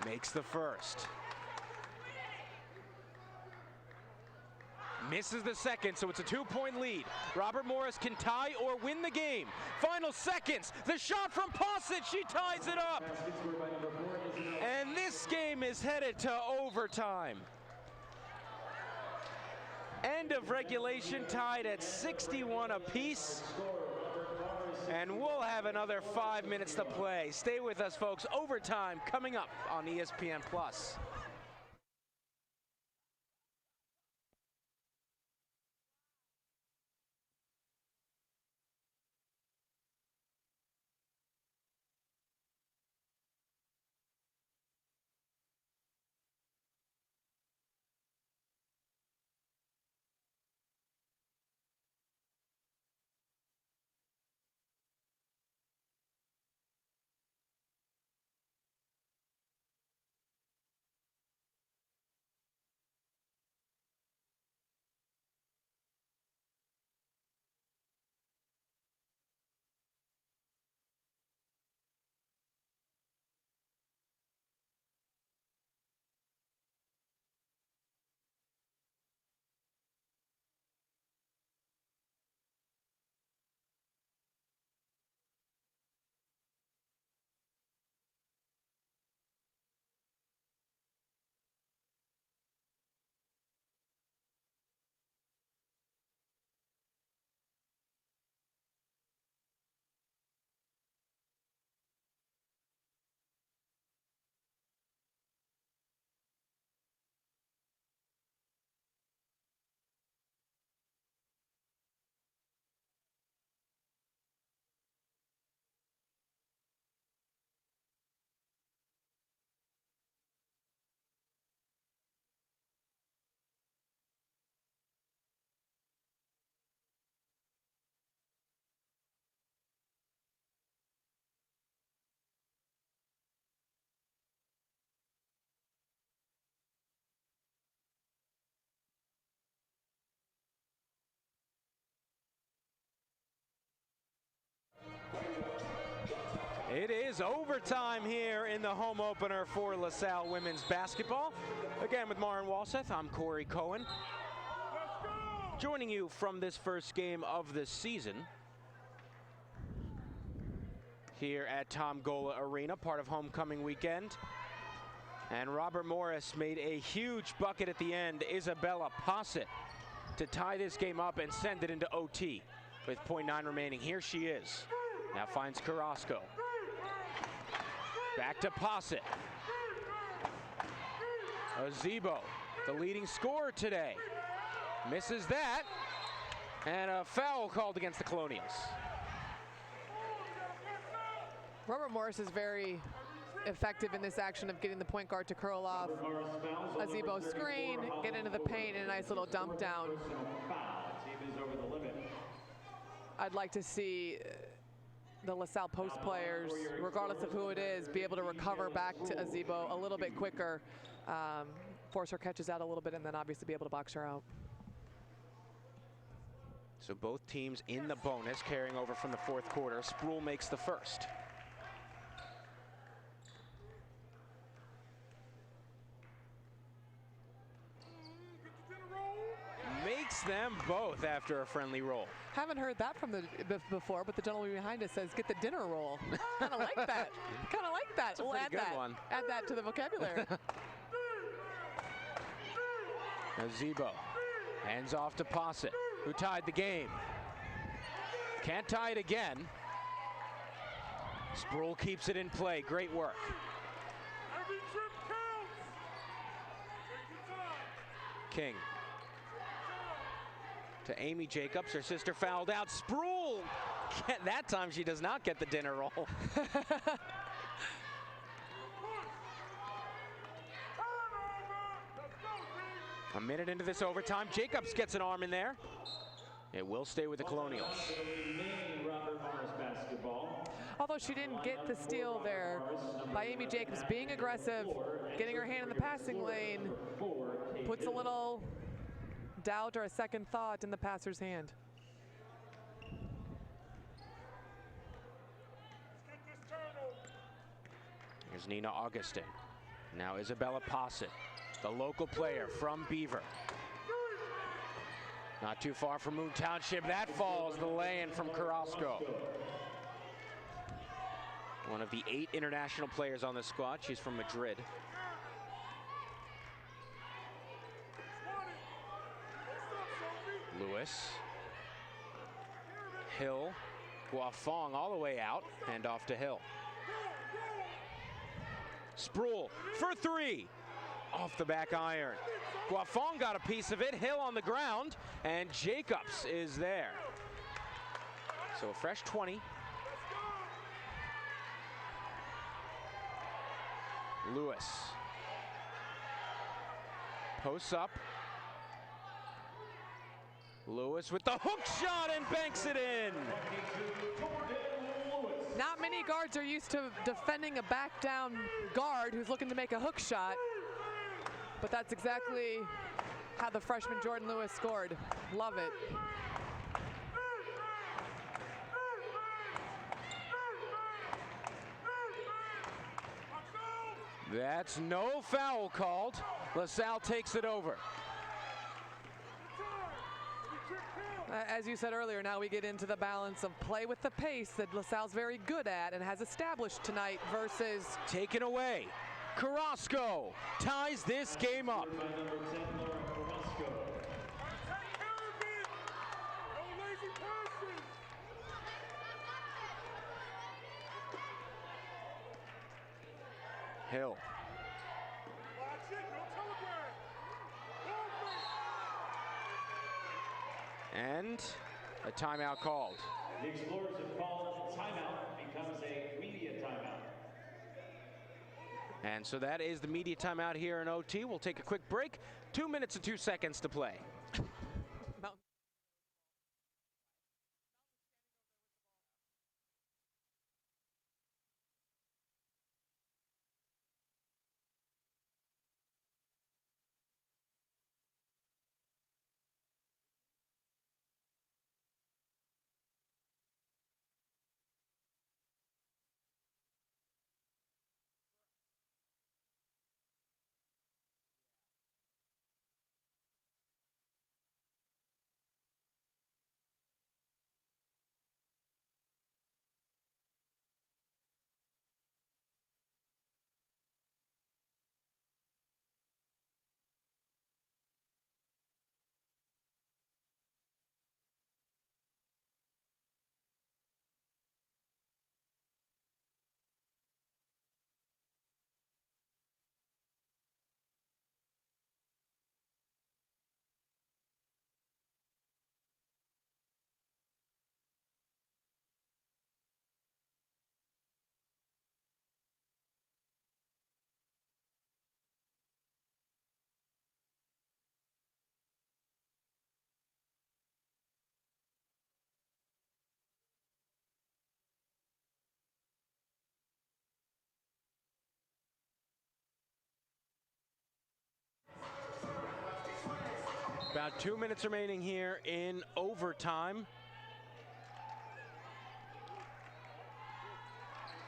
[SPEAKER 1] Makes the first. Misses the second, so it's a 2-point lead. Robert Morris can tie or win the game. Final seconds, the shot from Posset, she ties it up. And this This game is headed to overtime. End of regulation, tied at 61 apiece. And we'll have another 5 minutes to play. Stay with us, folks. Overtime coming up on ESPN+. It is overtime here in the home opener for LaSalle women's basketball. Again, with Maren Walseth, I'm Corey Cohen. Joining you from this first game of the season here at Tom Gola Arena, part of homecoming weekend. And Robert Morris made a huge bucket at the end. Isabella Posset to tie this game up and send it into OT with .9 remaining. Here she is. Now finds Carrasco. Back to Posset. Ezigbo, the leading scorer today, misses that, and a foul called against the Colonials.
[SPEAKER 3] Robert Morris is very effective in this action of getting the point guard to curl off Ezigbo's screen, get into the paint, and a nice little dump down. I'd like to see the LaSalle post players, regardless of who it is, be able to recover back to Ezigbo a little bit quicker, force her catches out a little bit, and then obviously be able to box her out.
[SPEAKER 1] So both teams in the bonus, carrying over from the fourth quarter. Sproul makes the first. Makes them both after a friendly roll.
[SPEAKER 3] Haven't heard that from before, but the gentleman behind us says, "Get the dinner roll." Kind of like that. Kind of like that.
[SPEAKER 1] That's a pretty good one.
[SPEAKER 3] Add that to the vocabulary.
[SPEAKER 1] Ezigbo hands off to Posset, who tied the game. Can't tie it again. Sproul keeps it in play. Great work. King to Amy Jacobs. Her sister fouled out. Sproul, that time she does not get the dinner roll. A minute into this overtime, Jacobs gets an arm in there. It will stay with the Colonials.
[SPEAKER 3] Although she didn't get the steal there by Amy Jacobs, being aggressive, getting her hand in the passing lane, puts a little doubt or a second thought in the passer's hand.
[SPEAKER 1] Here's Nina Augustin. Now Isabella Posset, the local player from Beaver. Not too far from Moon Township. That falls, the lay-in from Carrasco. One of the 8 international players on the squad. She's from Madrid. Lewis. Hill. Guafong all the way out and off to Hill. Sproul for three. Off the back iron. Guafong got a piece of it. Hill on the ground. And Jacobs is there. So a fresh 20. Lewis. Posts up. Lewis with the hook shot and banks it in.
[SPEAKER 3] Not many guards are used to defending a back down guard who's looking to make a hook shot, but that's exactly how the freshman Jordan Lewis scored. Love it.
[SPEAKER 1] That's no foul called. LaSalle takes it over.
[SPEAKER 3] As you said earlier, now we get into the balance of play with the pace that LaSalle's very good at and has established tonight versus
[SPEAKER 1] taken away. Carrasco ties this game up. Hill. And a timeout called.
[SPEAKER 2] The Explorers have called timeout. Becomes a media timeout.
[SPEAKER 1] And so that is the media timeout here in OT. We'll take a quick break. 2 minutes and 2 seconds to play. About 2 minutes remaining here in overtime.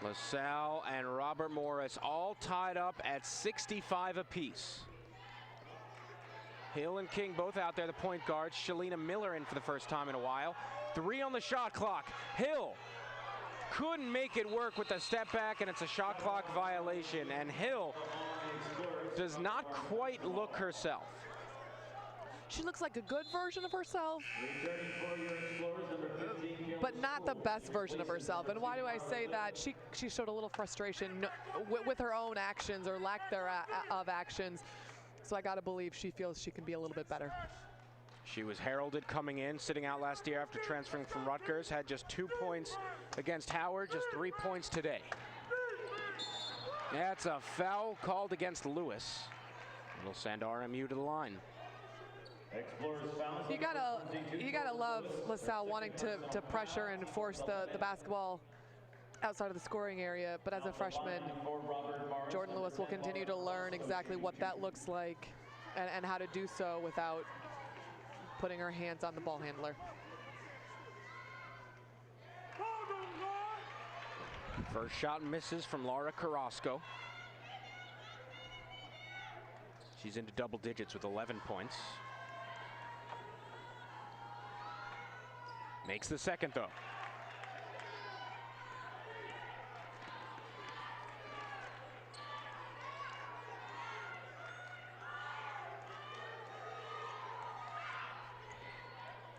[SPEAKER 1] LaSalle and Robert Morris all tied up at 65 apiece. Hill and King both out there, the point guards. Shalina Miller in for the first time in a while. 3 on the shot clock. Hill couldn't make it work with the step back, and it's a shot clock violation. And Hill does not quite look herself.
[SPEAKER 3] She looks like a good version of herself, but not the best version of herself. And why do I say that? She showed a little frustration with her own actions or lack thereof actions. So I got to believe she feels she can be a little bit better.
[SPEAKER 1] She was heralded coming in, sitting out last year after transferring from Rutgers. Had just 2 points against Howard, just 3 points today. That's a foul called against Lewis. It'll send RMU to the line.
[SPEAKER 3] You gotta love LaSalle wanting to pressure and force the basketball outside of the scoring area, but as a freshman, Jordan Lewis will continue to learn exactly what that looks like and how to do so without putting her hands on the ball handler.
[SPEAKER 1] First shot misses from Laura Carrasco. She's into double digits with 11 points. Makes the second, though.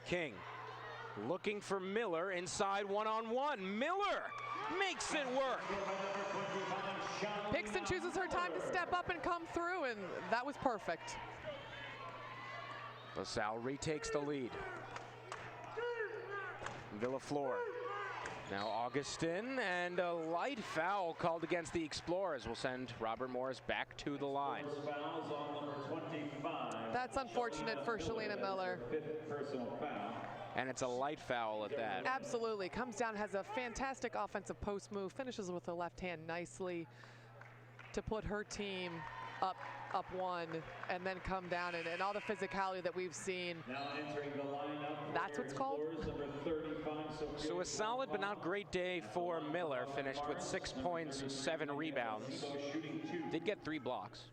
[SPEAKER 1] King looking for Miller inside one-on-one. Miller makes it work.
[SPEAKER 3] Pixton chooses her time to step up and come through, and that was perfect.
[SPEAKER 1] LaSalle retakes the lead. Villaflor. Now Augustin, and a light foul called against the Explorers will send Robert Morris back to the line.
[SPEAKER 3] That's unfortunate for Shalina Miller.
[SPEAKER 1] And it's a light foul at that.
[SPEAKER 3] Absolutely. Comes down, has a fantastic offensive post move, finishes with the left hand nicely to put her team up one, and then come down, and all the physicality that we've seen.
[SPEAKER 2] Now entering the lineup,
[SPEAKER 3] that's what's called.
[SPEAKER 2] Number 35,
[SPEAKER 1] so a solid but not great day for Miller. Finished with 6 points, 7 rebounds. Did get 3 blocks.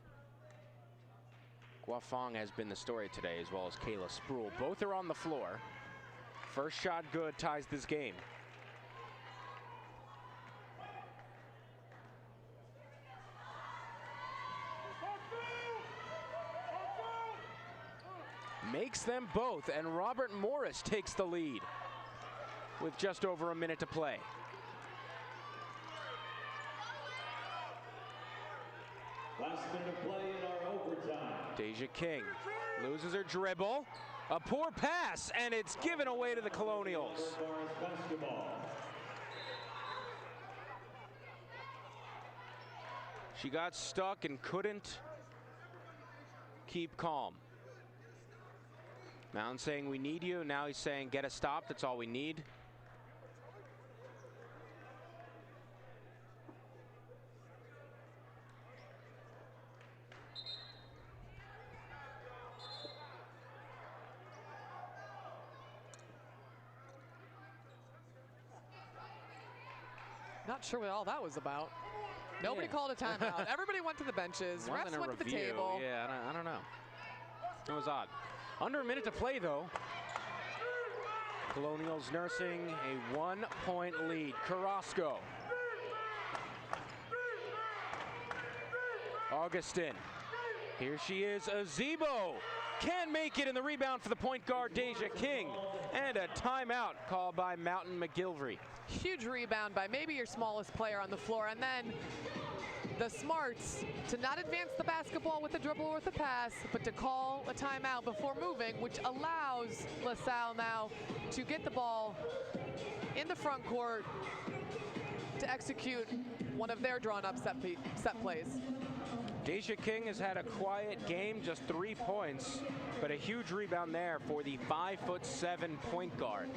[SPEAKER 1] Guafong has been the story today, as well as Kayla Spruill. Both are on the floor. First shot good, ties this game. Makes them both, and Robert Morris takes the lead with just over a minute to play.
[SPEAKER 2] Last minute of play in our overtime.
[SPEAKER 1] Deja King loses her dribble. A poor pass, and it's given away to the Colonials. She got stuck and couldn't keep calm. Mountain saying we need you. Now he's saying get a stop. That's all we need.
[SPEAKER 3] Not sure what all that was about. Nobody called a timeout. Everybody went to the benches. Refs went to the table.
[SPEAKER 1] Yeah, I don't know. It was odd. Under a minute to play, though. Colonials nursing a 1-point lead. Carrasco. Augustin. Here she is, Ezigbo. Can make it in the rebound for the point guard, Deja King. And a timeout called by Mountain McGilvery.
[SPEAKER 3] Huge rebound by maybe your smallest player on the floor. And then the smarts to not advance the basketball with a dribble or with a pass, but to call a timeout before moving, which allows LaSalle now to get the ball in the front court to execute one of their drawn-up set plays.
[SPEAKER 1] Deja King has had a quiet game, just 3 points, but a huge rebound there for the 5'7" point guard.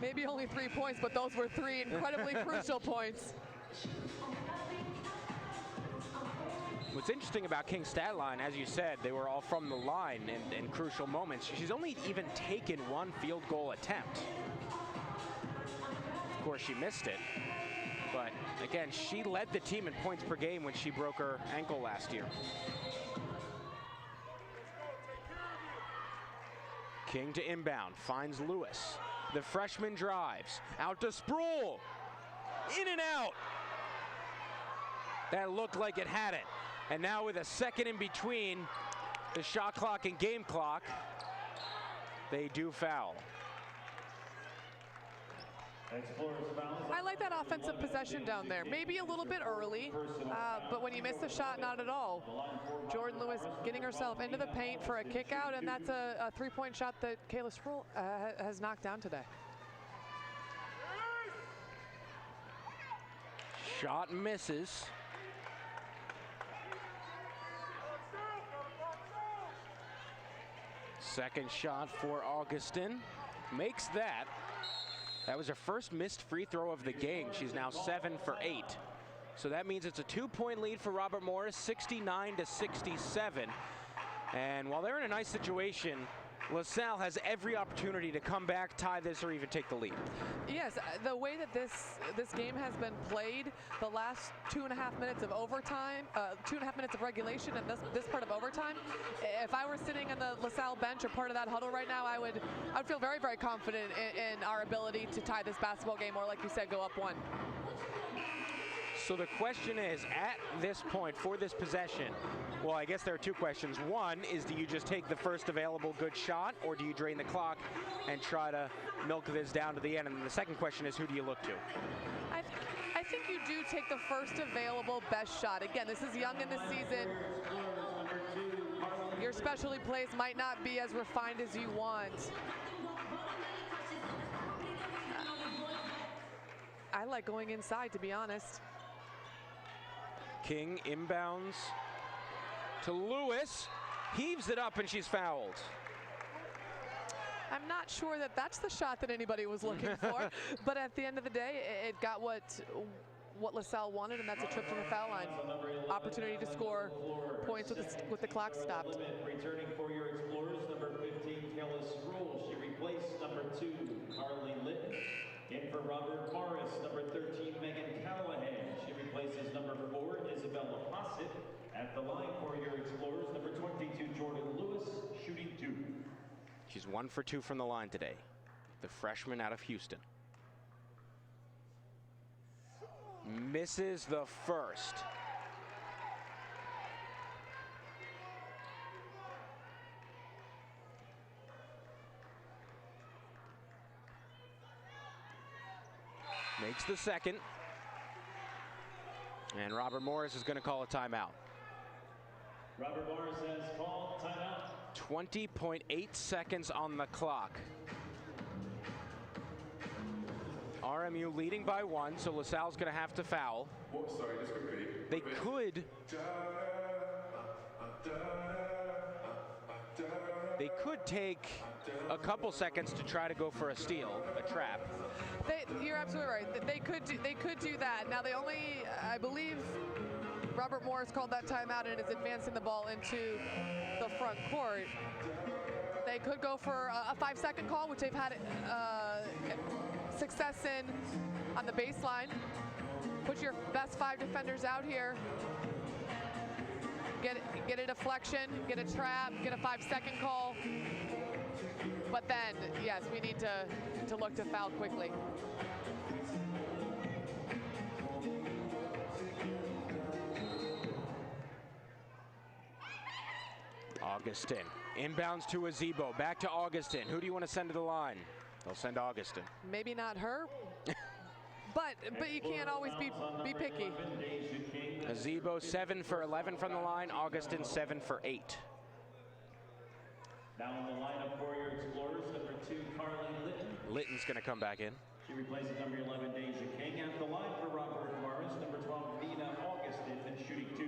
[SPEAKER 3] Maybe only 3 points, but those were 3 incredibly crucial points.
[SPEAKER 1] What's interesting about King's stat line, as you said, they were all from the line in crucial moments. She's only even taken 1 field goal attempt. Of course, she missed it. But again, she led the team in points per game when she broke her ankle last year. King to inbound, finds Lewis. The freshman drives, out to Spruill. In and out. That looked like it had it. And now with a second in between the shot clock and game clock, they do foul.
[SPEAKER 3] I like that offensive possession down there. Maybe a little bit early, but when you miss the shot, not at all. Jordan Lewis getting herself into the paint for a kick out, and that's a 3-point shot that Kayla Spruill has knocked down today.
[SPEAKER 1] Shot misses. Second shot for Augustin. Makes that. That was her first missed free throw of the game. She's now 7 for 8. So that means it's a 2-point lead for Robert Morris, 69-67. And while they're in a nice situation, LaSalle has every opportunity to come back, tie this, or even take the lead.
[SPEAKER 3] Yes, the way that this game has been played, the last 2.5 minutes of overtime, 2.5 minutes of regulation, and this part of overtime, if I were sitting in the LaSalle bench or part of that huddle right now, I'd feel very, very confident in our ability to tie this basketball game, or like you said, go up 1.
[SPEAKER 1] So the question is, at this point, for this possession, well, I guess there are two questions. One is, do you just take the first available good shot, or do you drain the clock and try to milk this down to the end? And then the second question is, who do you look to?
[SPEAKER 3] I think you do take the first available best shot. Again, this is young in the season. Your specialty plays might not be as refined as you want. I like going inside, to be honest.
[SPEAKER 1] King inbounds to Lewis, heaves it up, and she's fouled.
[SPEAKER 3] I'm not sure that that's the shot that anybody was looking for, but at the end of the day, it got what LaSalle wanted, and that's a trip from the foul line. Opportunity to score points with the clock stopped.
[SPEAKER 2] Returning for your Explorers, number 15, Kellis Sproul. She replaced number 2, Carly Litton. In for Robert Morris, number 13, Megan Callahan. She replaces number 4, Isabella Posset. At the line for your Explorers, number 22, Jordan Lewis, shooting 2.
[SPEAKER 1] She's 1 for 2 from the line today, the freshman out of Houston. Misses the first. Makes the second. And Robert Morris is going to call a timeout.
[SPEAKER 2] Robert Morris has called timeout.
[SPEAKER 1] 20.8 seconds on the clock. RMU leading by 1, so LaSalle's going to have to foul.
[SPEAKER 4] Oh, sorry, just quickly.
[SPEAKER 1] They could. They could take a couple seconds to try to go for a steal, a trap.
[SPEAKER 3] You're absolutely right. They could do that. Now they only, I believe, Robert Morris called that timeout and is advancing the ball into the front court. They could go for a 5-second call, which they've had success in on the baseline. Put your best 5 defenders out here. Get a deflection, get a trap, get a 5-second call. But then, yes, we need to look to foul quickly.
[SPEAKER 1] Augustin inbounds to Ezigbo, back to Augustin. Who do you want to send to the line? They'll send Augustin.
[SPEAKER 3] Maybe not her, but you can't always be picky.
[SPEAKER 1] Ezigbo 7 for 11 from the line. Augustin 7 for 8.
[SPEAKER 2] Now in the lineup for your Explorers, number 2, Carly Litton.
[SPEAKER 1] Litton's going to come back in.
[SPEAKER 2] She replaces number 11, Deja King. At the line for Robert Morris, number 12, Nina Augustin, and shooting 2.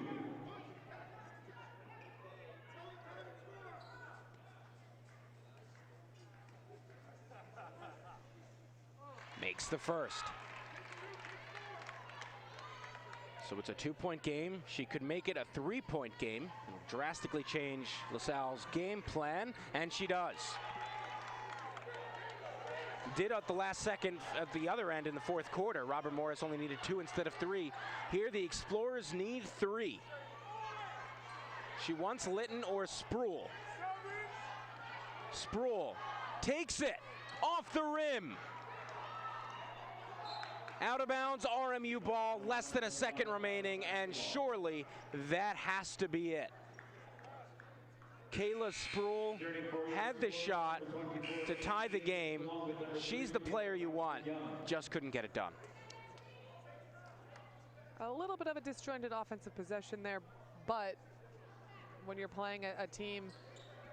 [SPEAKER 1] Makes the first. So it's a 2-point game. She could make it a 3-point game. Drastically change LaSalle's game plan, and she does. Did at the last second at the other end in the fourth quarter. Robert Morris only needed 2 instead of 3. Here the Explorers need 3. She wants Litton or Sproul. Sproul takes it off the rim. Out of bounds, RMU ball, less than a second remaining, and surely that has to be it. Kayla Sproul had the shot to tie the game. She's the player you want, just couldn't get it done.
[SPEAKER 3] A little bit of a disjointed offensive possession there, but when you're playing a team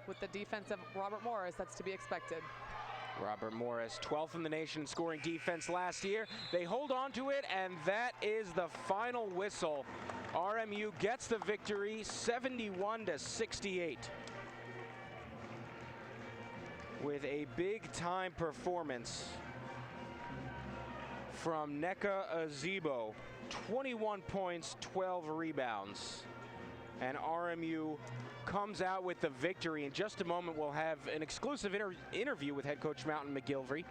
[SPEAKER 3] with the defense of Robert Morris, that's to be expected.
[SPEAKER 1] Robert Morris, 12th in the nation scoring defense last year. They hold on to it, and that is the final whistle. RMU gets the victory, 71-68. With a big-time performance from Nneka Ezigbo, 21 points, 12 rebounds. And RMU comes out with the victory. In just a moment, we'll have an exclusive interview with head coach Mountain McGilvery.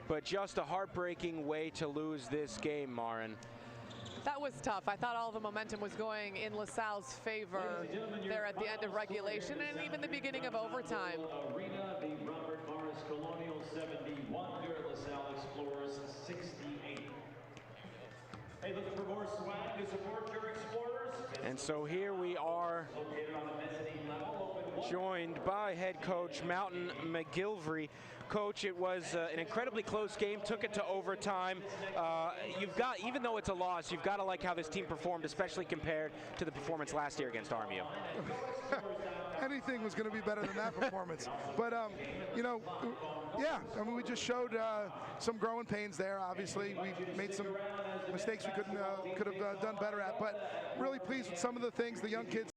[SPEAKER 1] But just a heartbreaking way to lose this game, Marin.
[SPEAKER 3] That was tough. I thought all the momentum was going in LaSalle's favor there at the end of regulation and even the beginning of overtime.
[SPEAKER 2] Arena, the Robert Morris Colonial 71, your LaSalle Explorers 68. Hey, look more swag to support your Explorers.
[SPEAKER 1] And so here we are,
[SPEAKER 2] Located on the mezzanine level, open
[SPEAKER 1] joined by head coach Mountain McGilvery. Coach, it was an incredibly close game, took it to overtime. You've got, even though it's a loss, you've got to like how this team performed, especially compared to the performance last year against RMU.
[SPEAKER 5] Anything was going to be better than that performance. But, you know, yeah, I mean, we just showed some growing pains there, obviously. We made some mistakes we could have done better at, but really pleased with some of the things the young kids